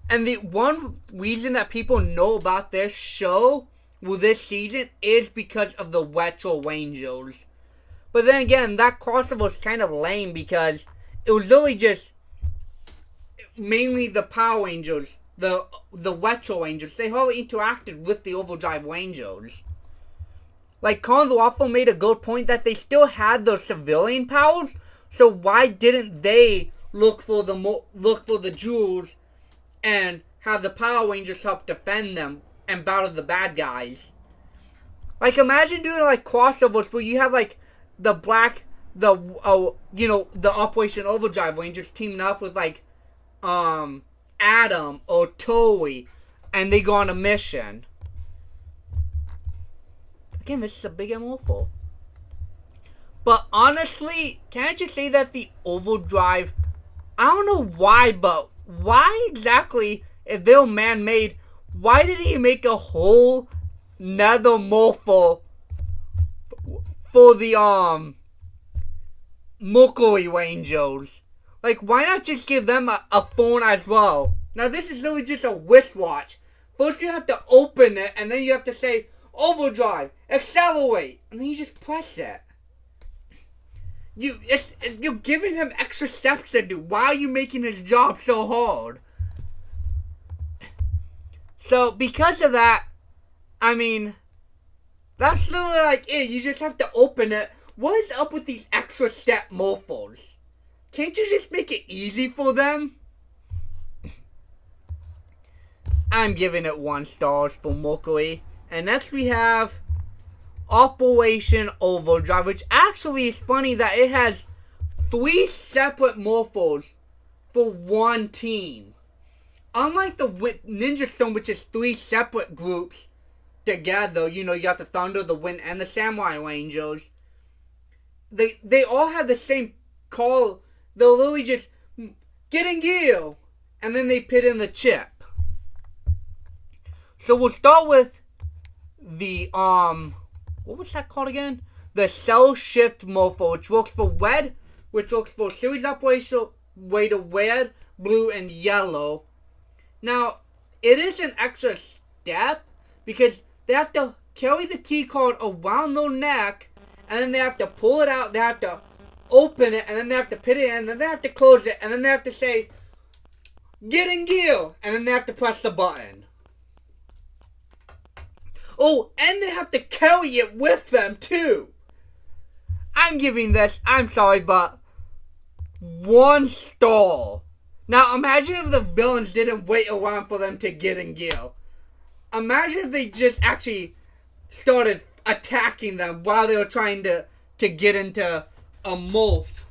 And the one reason that people know about this show, this season, is because of the Retro Rangers. But then again, that crossover was kind of lame because it was literally just mainly the Power Rangers, the Retro Rangers. They hardly interacted with the Overdrive Rangers. Colin the Waffle made a good point that they still had their civilian powers, so why didn't they look for the jewels and have the Power Rangers help defend them and battle the bad guys? Imagine doing crossovers where you have the Operation Overdrive Rangers teaming up with Adam or Toei, and they go on a mission. Again, this is a big MO4. But honestly, can I just say that the Overdrive, I don't know why, but why exactly, if they're man-made, why did he make a whole nether morpho for the Mercury Rangers? Why not just give them a phone as well? Now this is really just a wristwatch. First you have to open it, and then you have to say, Overdrive, accelerate, and then you just press it. You're giving him extra steps to do. Why are you making his job so hard? So, because of that, I mean, that's literally it. You just have to open it. What is up with these extra step morphos? Can't you just make it easy for them? I'm giving it 1 star for Mercury. And next we have Operation Overdrive, which actually is funny that it has 3 separate morphos for one team. Unlike the Ninja Storm, which is 3 separate groups together, you got the Thunder, the Wind, and the Samurai Rangers. They all have the same call. They'll literally just get in gear, and then they put in the chip. So we'll start with the what was that called again? The Cell Shift Morpho, which works for red, which works for series operation way to red, blue, and yellow. Now, it is an extra step because they have to carry the key card around their neck, and then they have to pull it out, they have to open it, and then they have to put it in, and then they have to close it, and then they have to say, get in gear, and then they have to press the button. Oh, and they have to carry it with them, too. I'm giving this, I'm sorry, but 1 star. Now, imagine if the villains didn't wait around for them to get in gear. Imagine if they just actually started attacking them while they were trying to get into a morph.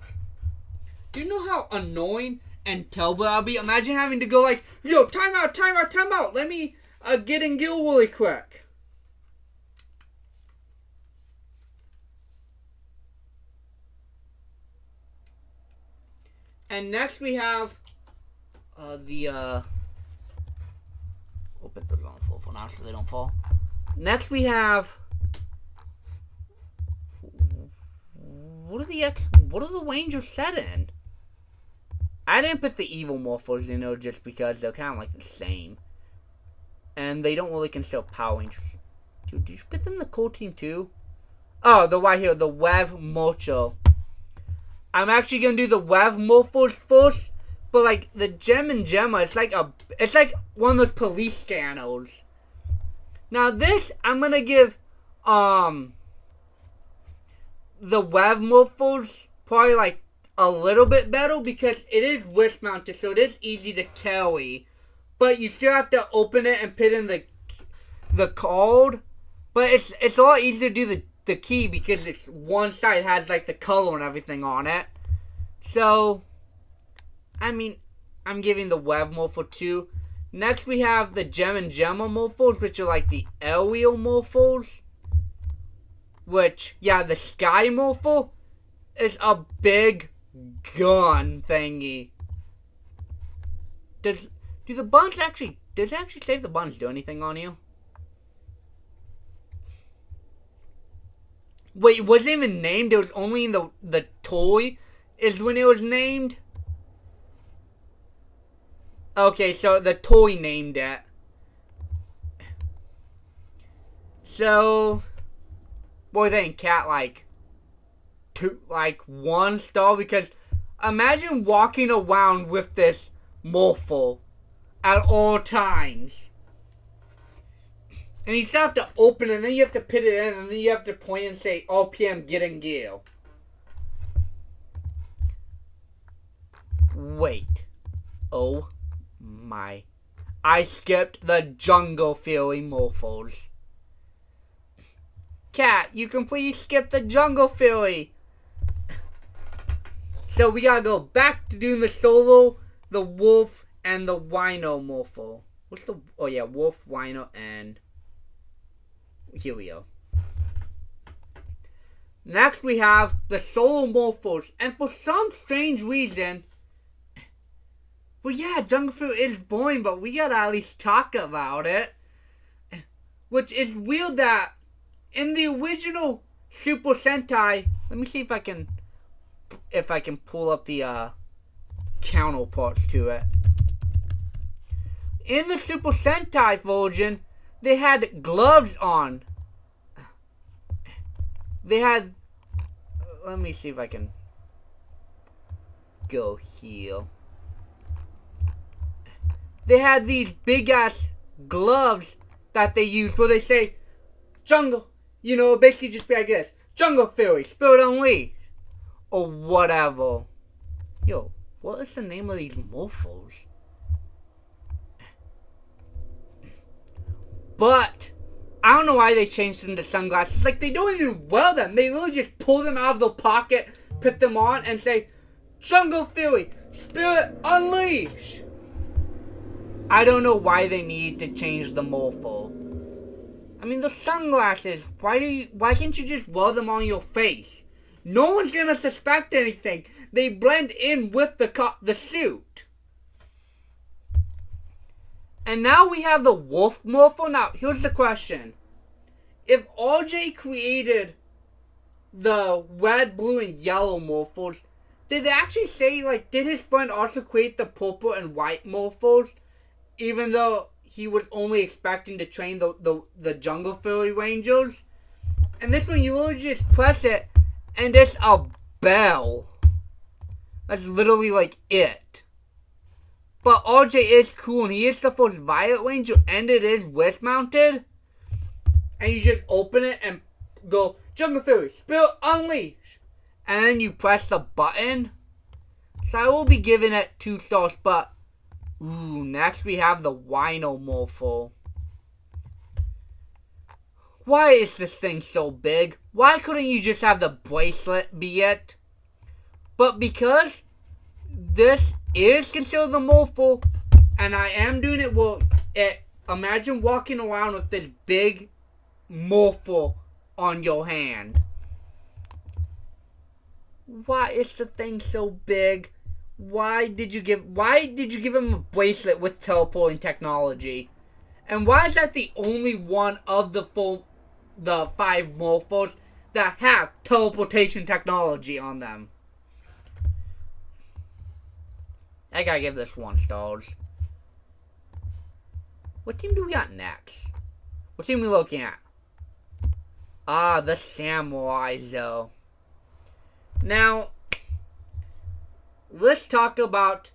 Do you know how annoying and terrible that'll be? Imagine having to go like, yo, time out. Let me get in gear really quick. And next we have the put those on the floor for now so they don't fall. Next we have what are the Rangers set in? I didn't put the evil Morphers in there just because they're kind of like the same, and they don't really consider Power Rangers. Dude, did you put them in the cool team too? Oh, the right here, the Web Mocho. I'm actually gonna do the Web Morphers first, but like the Gem and Gemma, it's like one of those police scanners. Now this, I'm gonna give the Web Morphers probably like a little bit better because it is wrist mounted, so it is easy to carry. But you still have to open it and put in the code. But it's a lot easier to do the key because it's one side has like the color and everything on it. So, I mean, I'm giving the Web Morpher 2. Next we have the Gem and Gemma Morphers, which are like the aerial Morphers. Which, yeah, the Sky Morpher is a big gun thingy. Does it actually say if the buttons do anything on you? Wait, it wasn't even named. It was only in the toy is when it was named. Okay, so the toy named it. So, boy, they ain't cat like 1 star because imagine walking around with this Morphle at all times. And you still have to open it, and then you have to put it in, and then you have to point and say, RPM, get in gear. Wait. Oh my. I skipped the Jungle Fury Morphers. Cat, you can please skip the Jungle Fury. So we gotta go back to doing the solo, the Wolf, and the Rhino Morphle. What's the... Oh yeah, Wolf, Rhino, and... Here we go. Next we have the solo Morphers, and for some strange reason, well yeah, Jungle Fury is boring, but we gotta at least talk about it. Which is weird that in the original Super Sentai, let me see if I can pull up the counterparts to it. In the Super Sentai version, they had gloves on. They had... Let me see if I can go here. They had these big-ass gloves that they used where they say, Jungle, you know, basically just be like this. Jungle Fury, Spirit Unleashed. Or whatever. Yo, what is the name of these Morphers? But I don't know why they changed them to sunglasses. Like, they don't even wear them. They literally just pull them out of the pocket, put them on, and say, Jungle Fury, Spirit Unleashed. I don't know why they need to change the Morphle. I mean, the sunglasses, why can't you just wear them on your face? No one's gonna suspect anything. They blend in with the suit. And now we have the Wolf Morphle. Now, here's the question. If RJ created the red, blue, and yellow Morphles, did they actually say, like, did his friend also create the purple and white Morphles? Even though he was only expecting to train the Jungle Fury Rangers? And this one, you literally just press it, and it's a bell. That's literally, like, it. But RJ is cool, and he is the first Violet Ranger, and it is wrist mounted. and you just open it and go, Jungle Fury, Spirit Unleash. And then you press the button. So I will be giving it 2 stars, but ooh, next we have the Wino Morphle. Why is this thing so big? Why couldn't you just have the bracelet be it? But because this is considered the Morphle, and I am doing it, well, imagine walking around with this big Morphle on your hand. Why is the thing so big? Why did you give him a bracelet with teleporting technology? And why is that the only one of the 5 Morphers that have teleportation technology on them? I gotta give this 1 stars. What team do we got next? What team are we looking at? Ah, the Samurai Zo. Now, let's talk about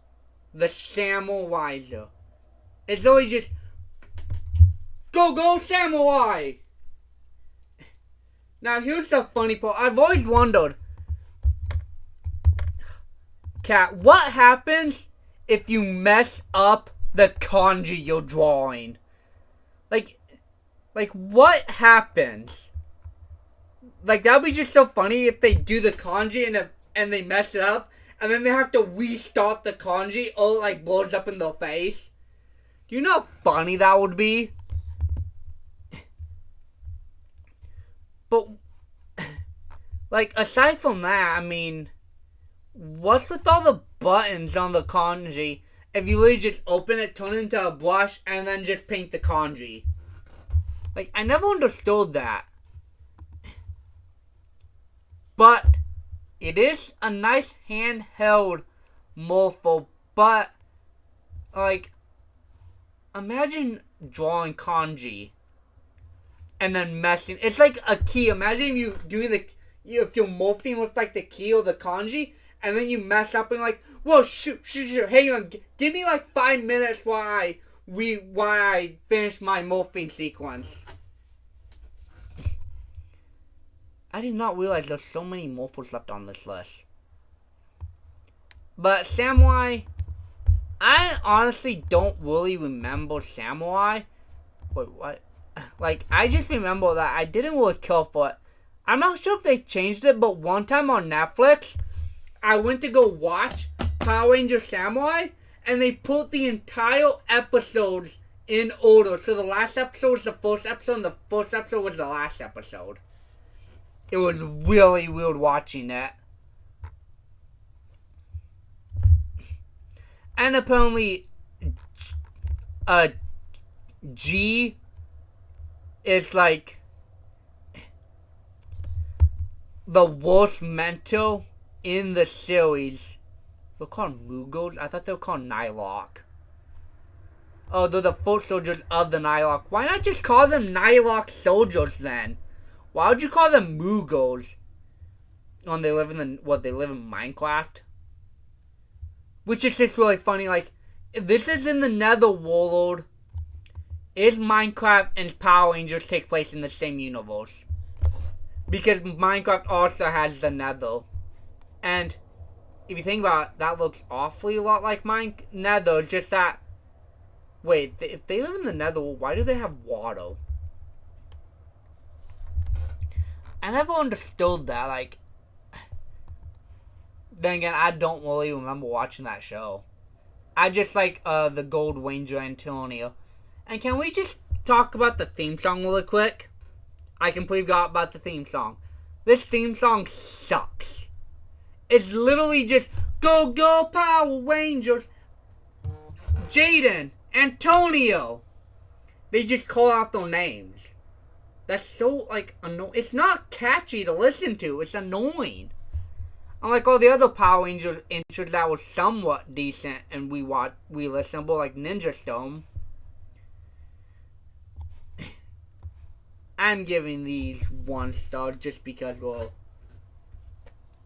the Samurai Zo. It's really just go Samurai! Now, here's the funny part. I've always wondered, Kat, what happens if you mess up the kanji you're drawing? Like what happens? Like, that would be just so funny if they do the kanji and they mess it up, and then they have to restart the kanji, or it, like, blows up in their face. Do you know how funny that would be? But, like, aside from that, I mean, what's with all the buttons on the kanji if you literally just open it, turn it into a brush, and then just paint the kanji? Like, I never understood that. But it is a nice handheld Morphle, but, like, imagine drawing kanji and then messing. It's like a key. Imagine you doing if you're morphing with, like, the key or the kanji, and then you mess up and, like, whoa, shoot, hang on, give me, like, 5 minutes while I finish my morphing sequence. I did not realize there's so many Morphles left on this list. But Samurai, I honestly don't really remember Samurai. Wait, what? Like, I just remember that I didn't really care for it. I'm not sure if they changed it, but one time on Netflix, I went to go watch Power Ranger Samurai, and they put the entire episodes in order. So the last episode was the first episode, and the first episode was the last episode. It was really weird watching it. And apparently, G is like the worst mentor in the series. They're called Mugos? I thought they were called Nylok. Oh, they're the foot soldiers of the Nylok. Why not just call them Nylok soldiers then? Why would you call them Mugos? When they live in Minecraft? Which is just really funny. Like, if this is in the Netherworld, is Minecraft and Power Rangers take place in the same universe? Because Minecraft also has the Nether. And if you think about it, that looks awfully a lot like Nether. Just that, wait, if they live in the Netherworld, why do they have water? I never understood that. Like, then again, I don't really remember watching that show. I just like the Gold Ranger Antonio. And can we just talk about the theme song really quick? I completely forgot about the theme song. This theme song sucks. It's literally just go Power Rangers, Jaden, Antonio. They just call out their names. That's so, like, annoying. It's not catchy to listen to. It's annoying. Unlike all the other Power Rangers intros that were somewhat decent and we listenable, like Ninja Storm. I'm giving these 1 star just because, well,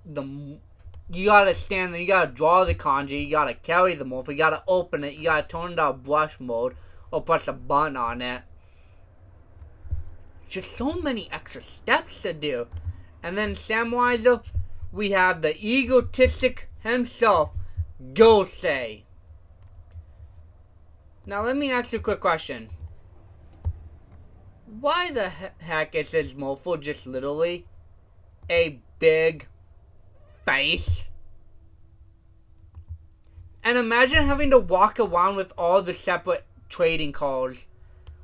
you gotta stand there, you gotta draw the kanji, you gotta carry the morph, you gotta open it, you gotta turn it to brush mode, or press a button on it. just so many extra steps to do. And then Samwise, we have the egotistic himself, Gosei. Now let me ask you a quick question. Why the heck is his Morphle just literally a big face? And imagine having to walk around with all the separate trading cards.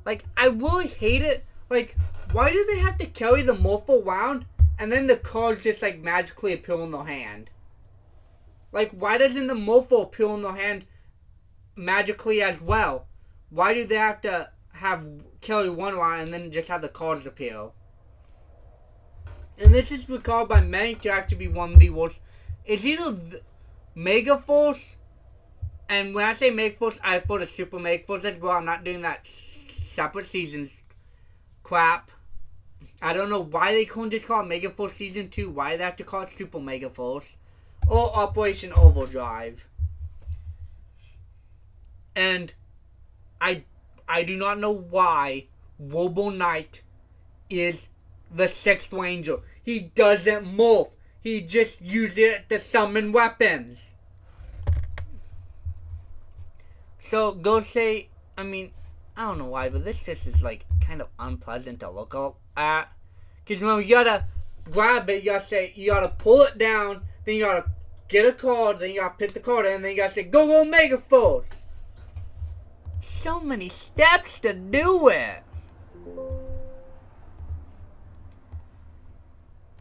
Like, I really hate it. Like, why do they have to carry the Morphle around and then the cards just like magically appear in their hand? Like, why doesn't the Morphle appear in their hand magically as well? Why do they have to carry one around and then just have the cards appear? And this is recalled by many to actually be one of the worst. It's either Mega Force, and when I say Mega Force, I put a Super Mega Force as well. I'm not doing that separate seasons crap. I don't know why they couldn't just call it Mega Force Season 2. Why they have to call it Super Mega Force or Operation Overdrive. And I do not know why Robo Knight is the 6th Ranger. He doesn't morph. He just uses it to summon weapons. So, Gosei, I mean, I don't know why, but this just is like kind of unpleasant to look at. Because you gotta grab it, you gotta pull it down, then you gotta get a card, then you gotta pick the card, and then you gotta say, go Mega Force! So many steps to do it!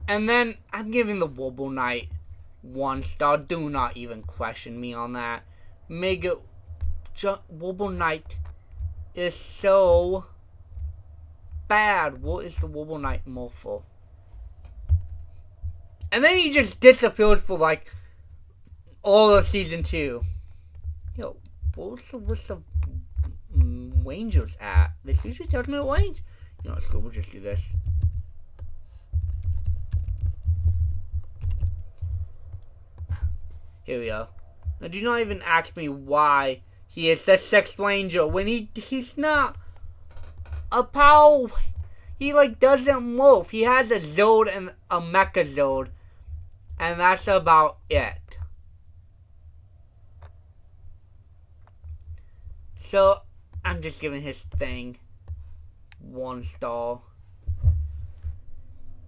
And then, I'm giving the Robo Knight 1 star. Do not even question me on that. Robo Knight is so bad. What is the Robo Knight Morphle? And then he just disappears for like all of season 2. Yo, what's the list of Rangers at? This usually tells me what range. You know, it's cool. We'll just do this. Here we go. Now, do not even ask me why he is the 6th Ranger when he's not a power. He like doesn't morph. He has a Zord and a Mecha Zord, and that's about it. So I'm just giving his thing 1 star.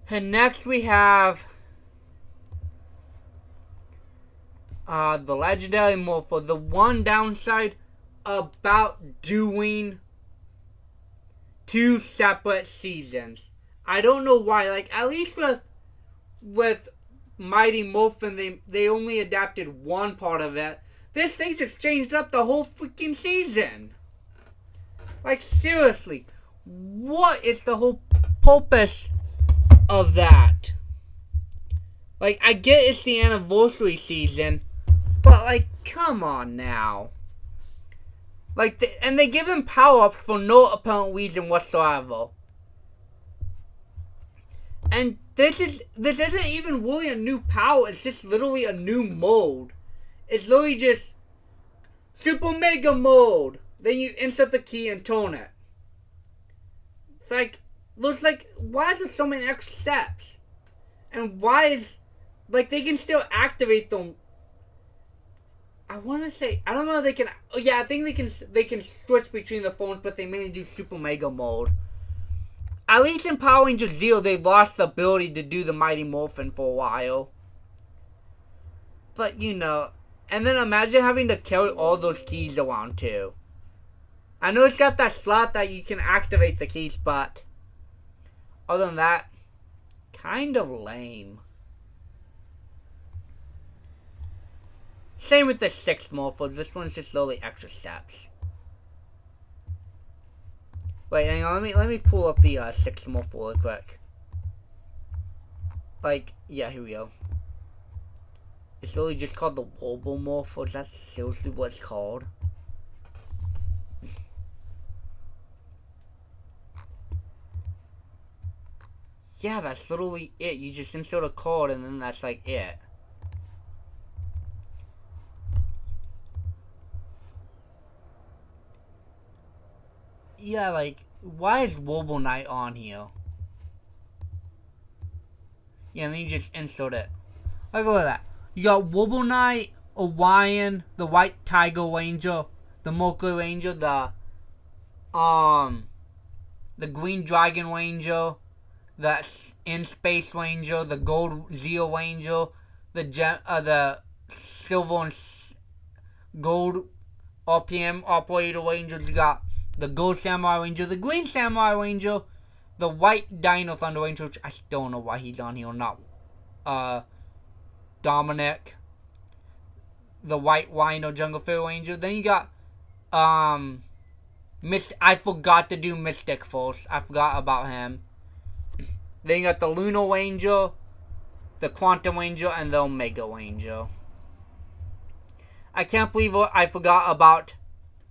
And next we have the Legendary Morphle. The one downside about doing 2 separate seasons. I don't know why. Like, at least with Mighty Morphin, they only adapted one part of it. This thing just changed up the whole freaking season. Like, seriously. What is the whole purpose of that? Like, I get it's the anniversary season, but, like, come on now. Like, and they give them power-ups for no apparent reason whatsoever. And this isn't even really a new power. It's just literally a new mode. It's literally just Super Mega Mode. Then you insert the key and tone it. It's like, looks like, why is there so many extra steps? And why is, like, they can still activate them. I want to say, I don't know if they can, oh yeah, I think they can switch between the phones, but they mainly do Super Mega Mode. At least in Power Rangers Zero, they lost the ability to do the Mighty Morphin for a while. But, you know, and then imagine having to carry all those keys around too. I know it's got that slot that you can activate the keys, but other than that, kind of lame. Same with the 6th Morphles. This one's just slowly extra steps. Wait, hang on. Let me pull up the 6th Morphle really quick. Like, yeah, here we go. It's literally just called the Robo Morphle. Is that seriously what it's called? Yeah, that's literally it. You just insert a code and then that's like it. Yeah, like, why is Robo Knight on here? Yeah, and then you just insert it. Like, look at that. You got Wobble Knight, Orion, the White Tiger Ranger, the Mocha Ranger, the Green Dragon Ranger, the In Space Ranger, the Gold Zeo Ranger, the Silver and Gold RPM Operator Rangers. You got the Gold Samurai Ranger, the Green Samurai Ranger, the White Dino Thunder Ranger, which I still don't know why he's on here or not. Dominic, the White Rhino Jungle Fear Ranger. Then you got I forgot to do Mystic Force. I forgot about him. Then you got the Lunar Ranger, the Quantum Ranger, and the Omega Ranger. I can't believe I forgot about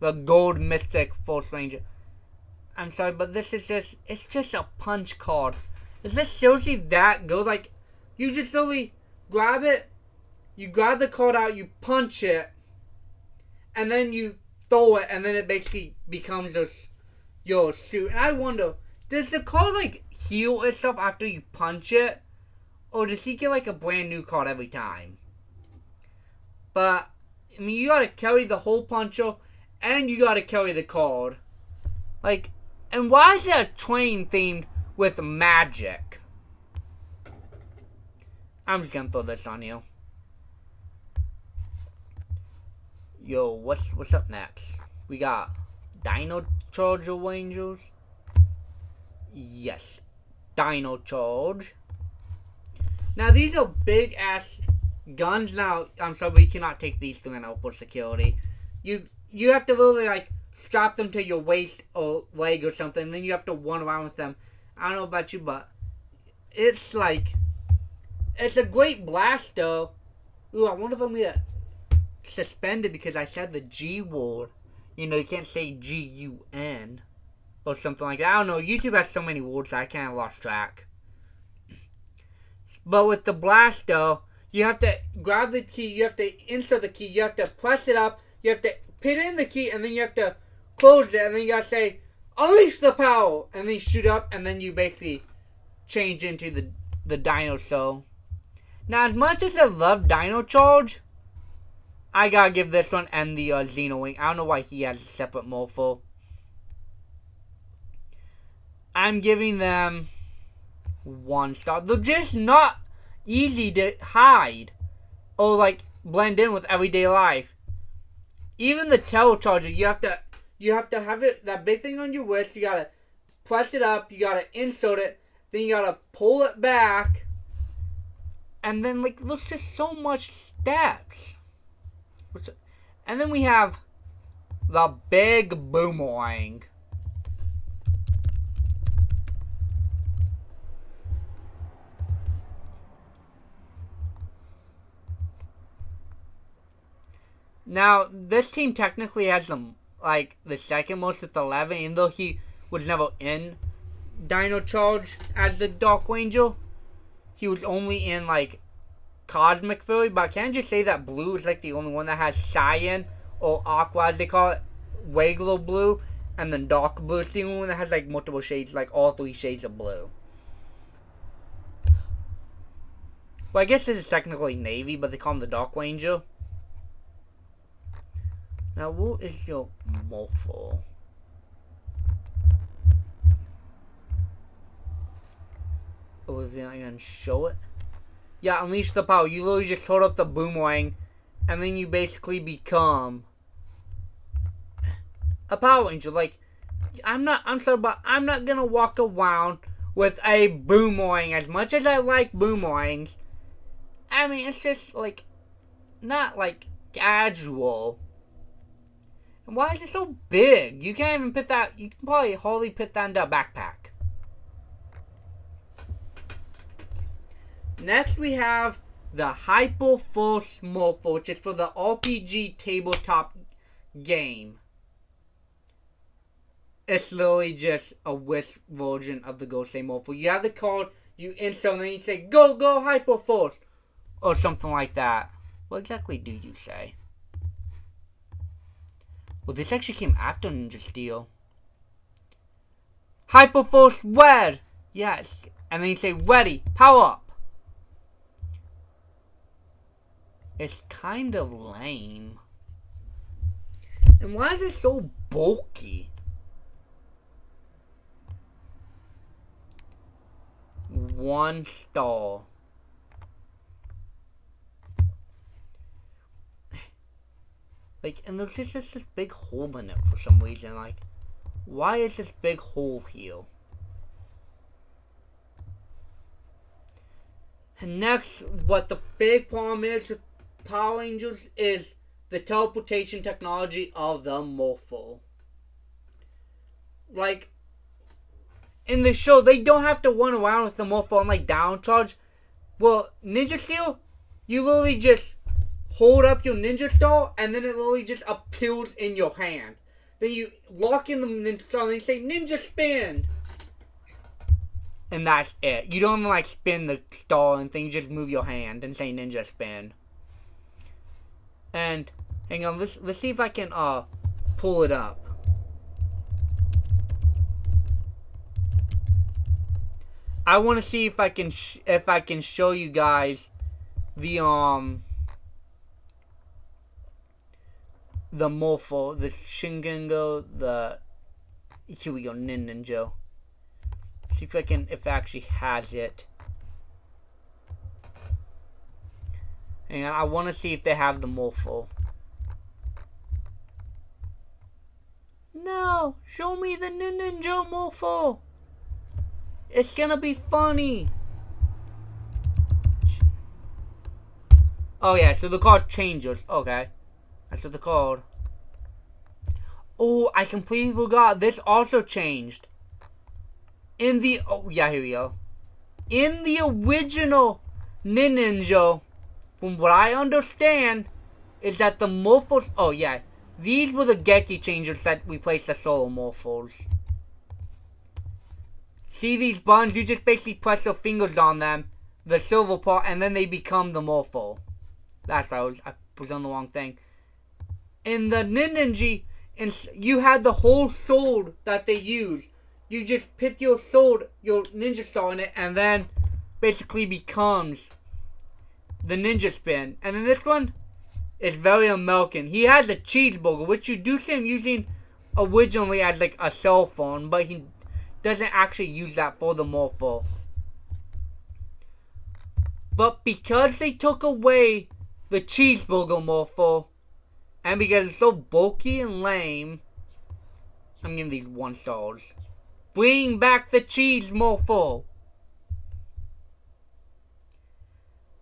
the Gold Mystic Force Ranger. I'm sorry, but this is it's just a punch card. Is this seriously that good? Like, you just literally grab it, you grab the card out, you punch it, and then you throw it, and then it basically becomes your suit. And I wonder, does the card, like, heal itself after you punch it? Or does he get, like, a brand new card every time? But, I mean, you gotta carry the whole puncher, and you gotta carry the card. Like, and why is there a train themed with magic? I'm just gonna throw this on you. Yo, what's up next? We got Dino Charger Rangers. Yes, Dino Charge. Now these are big ass guns. Now I'm sorry, but you cannot take these through an airport security. You have to literally like strap them to your waist or leg or something. And then you have to run around with them. I don't know about you, but it's like it's a great blaster. Ooh, I wonder if I'm gonna suspended because I said the G word. You know, you can't say G-U-N or something like that. I don't know. YouTube has so many words that I kind of lost track. But with the blaster, you have to grab the key, you have to insert the key, you have to press it up, you have to put in the key, and then you have to close it, and then you gotta say, unleash the power, and then you shoot up, and then you basically change into the Dino Show. Now, as much as I love Dino Charge, I gotta give this one and the Xeno Wing. I don't know why he has a separate morpho. I'm giving them 1 star. They're just not easy to hide or like blend in with everyday life. Even the Terror Charger, you have to have it, that big thing on your wrist. You gotta press it up. You gotta insert it. Then you gotta pull it back. And then like there's just so much steps. And then we have the big boomerang. Now, this team technically has the second most with 11, even though he was never in Dino Charge as the Dark Ranger. He was only in like Cosmic Fury, but I can't just say that Blue is like the only one that has Cyan or Aqua as they call it, regular blue, and then Dark Blue. It's the only one that has like multiple shades, like all 3 shades of blue. Well, I guess this is technically Navy, but they call him the Dark Ranger. Now, what is your Morpho? Oh, is he not going to show it? Yeah, unleash the power. You literally just hold up the boomerang, and then you basically become a Power Ranger. Like, I'm sorry, but I'm not gonna walk around with a boomerang. As much as I like boomerangs, I mean, it's just like not like casual. And why is it so big? You can't even put that. You can probably hardly put that into a backpack. Next, we have the Hyper Force Morpho, which is for the RPG tabletop game. It's literally just a Wish version of the Gosei Morpho. You have the card, you insert, and then you say, go, go, Hyper Force! Or something like that. What exactly do you say? Well, this actually came after Ninja Steel. Hyper Force Red! Yes. And then you say, ready, power up! is kind of lame. And why is it so bulky? One star. Like, and there's just this big hole in it for some reason. Like, why is this big hole here? And next, what the big problem is with Power Rangers is the teleportation technology of the Morpho. Like, in the show, they don't have to run around with the Morpho and like down charge. Well, Ninja Steel, you literally just hold up your Ninja Star and then it literally just appears in your hand. Then you lock in the Ninja Star and then you say Ninja Spin. And that's it. You don't even like spin the star and thing. You just move your hand and say Ninja Spin. And hang on, let's see if I can pull it up. I want to see if I can show you guys the Morpho, the Shingengo, here we go, Ninja. See if if it actually has it. Hang on, I want to see if they have the Morpho. No, show me the Ninja Morpho. It's gonna be funny. Oh yeah, so the card changes. Okay, that's what they're called. Oh, I completely forgot. This also changed. In the here we go. In the original Ninja, from what I understand, is that the Morphos. Oh yeah, these were the Geki changers that replaced the Solo Morphos. See these buttons? You just basically press your fingers on them, the silver part, and then they become the Morpho. That's right. I was on the wrong thing. In the Ninja, you had the whole sword that they used. You just put your sword, your Ninja Star in it, and then basically becomes the Ninja Spin. And then this one is very American. He has a cheeseburger, which you do see him using originally as like a cell phone, but he doesn't actually use that for the Morpho. But because they took away the cheeseburger Morpho, and because it's so bulky and lame, I'm giving these 1 stars. Bring back the cheese Morpho.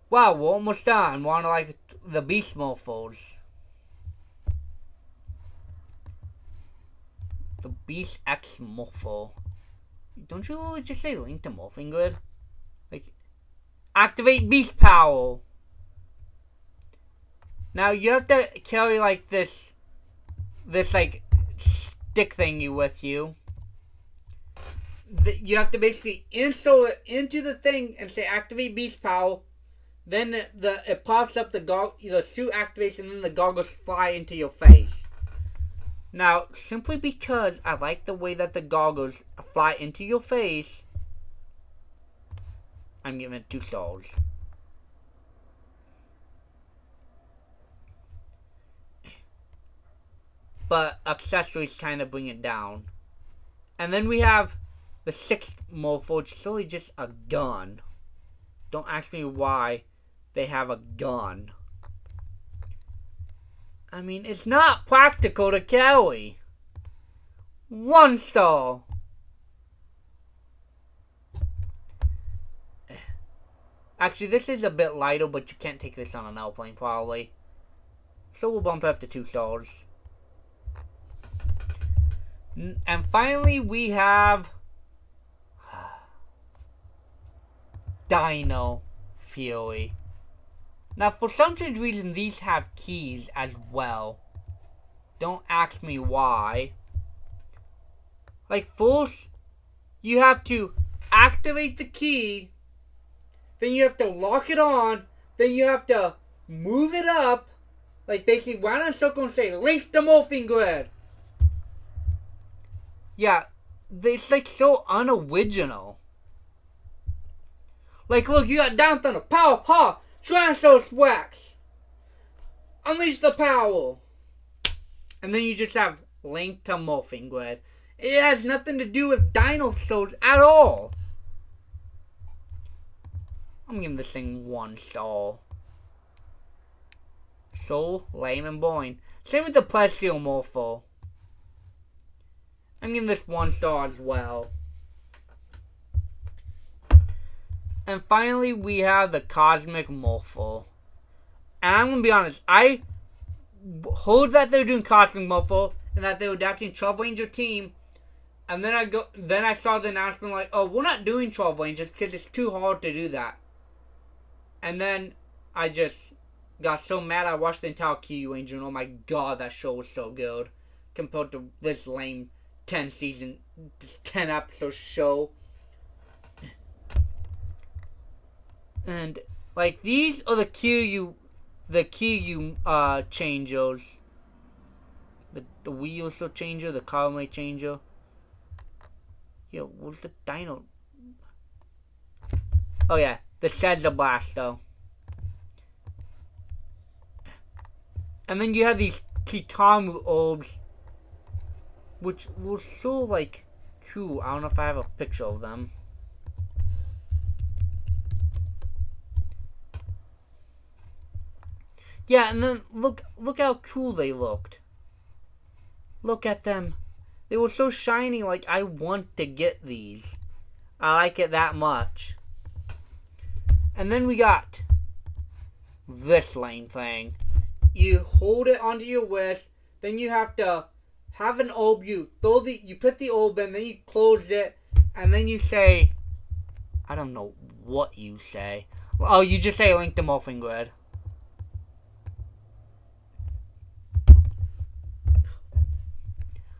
Wow, we're almost done. We're on to like the Beast Morphos. The Beast X Morpho. Don't you really just say link to morphing good? Like, activate Beast Power. Now you have to carry like this like stick thingy with you. You have to basically install it into the thing and say activate Beast Power. Then it pops up the suit activates and then the goggles fly into your face. Now, simply because I like the way that the goggles fly into your face, I'm giving it 2 stars. But accessories kind of bring it down. And then we have the 6th Morpho, which is really just a gun. Don't ask me why they have a gun. I mean, it's not practical to carry. 1 star. Actually, this is a bit lighter, but you can't take this on an airplane, probably. So we'll bump it up to 2 stars. And finally, we have Dino Fury. Now, for some strange reason, these have keys as well. Don't ask me why. Like, first, you have to activate the key. Then you have to lock it on. Then you have to move it up. Like, basically, run in a circle and say, link the morphing grid. Yeah, it's like so unoriginal. Like, look, you got Down Thunder, Power, Paw, Tyrannosaurus Rex. Unleash the power! And then you just have Link to Morphing Grid. It has nothing to do with dinosaurs at all. I'm giving this thing 1 star. So lame and boring. Same with the Plesiomorpho. I'm giving this 1 star as well. And finally, we have the Cosmic Morpho. And I'm going to be honest, I heard that they were doing Cosmic Morpho and that they were adapting 12 Ranger Team. And then I saw the announcement like, oh, we're not doing 12 Rangers because it's too hard to do that. And then I just got so mad I watched the entire Kyu Ranger and oh my god, that show was so good. Compared to this lame 10 episode show. And like these are the Kyu changers. The Wheelso changer, the Karame changer. Yo, what's the dino? Oh yeah, the Seza Blasto. And then you have these Kitamu orbs, which were so like cool. I don't know if I have a picture of them. Yeah, and then look how cool they looked. Look at them. They were so shiny, like I want to get these. I like it that much. And then we got this lame thing. You hold it onto your wrist, then you have to have an orb, you put the orb in, then you close it, and then you say, I don't know what you say. Oh, you just say Link to Morphing Grid.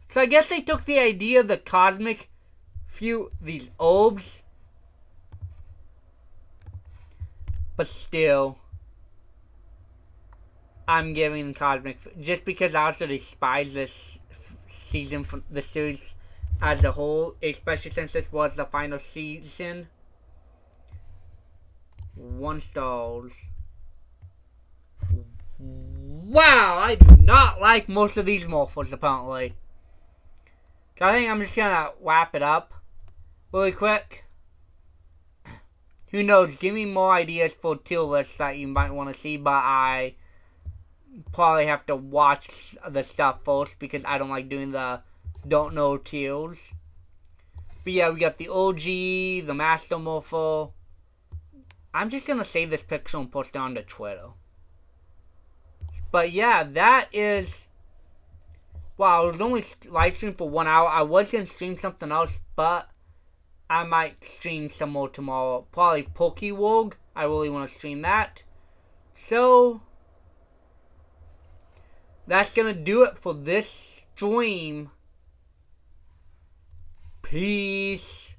So I guess they took the idea of the cosmic these orbs. But still, I'm giving the cosmic, just because I also despise this season, from the series as a whole, especially since this was the final season. 1 stars. Wow, I do not like most of these Morphers apparently. So I think I'm just gonna wrap it up really quick. Who knows? Give me more ideas for tier lists that you might want to see, but I probably have to watch the stuff first because I don't like doing the don't know tiers. But yeah, we got the OG, the Master Morpho. I'm just gonna save this picture and post it on to Twitter. But yeah, that is. Wow, it was only live streamed for 1 hour. I was gonna stream something else, but I might stream some more tomorrow. Probably Pokeworld. I really want to stream that. So, that's gonna do it for this stream. Peace.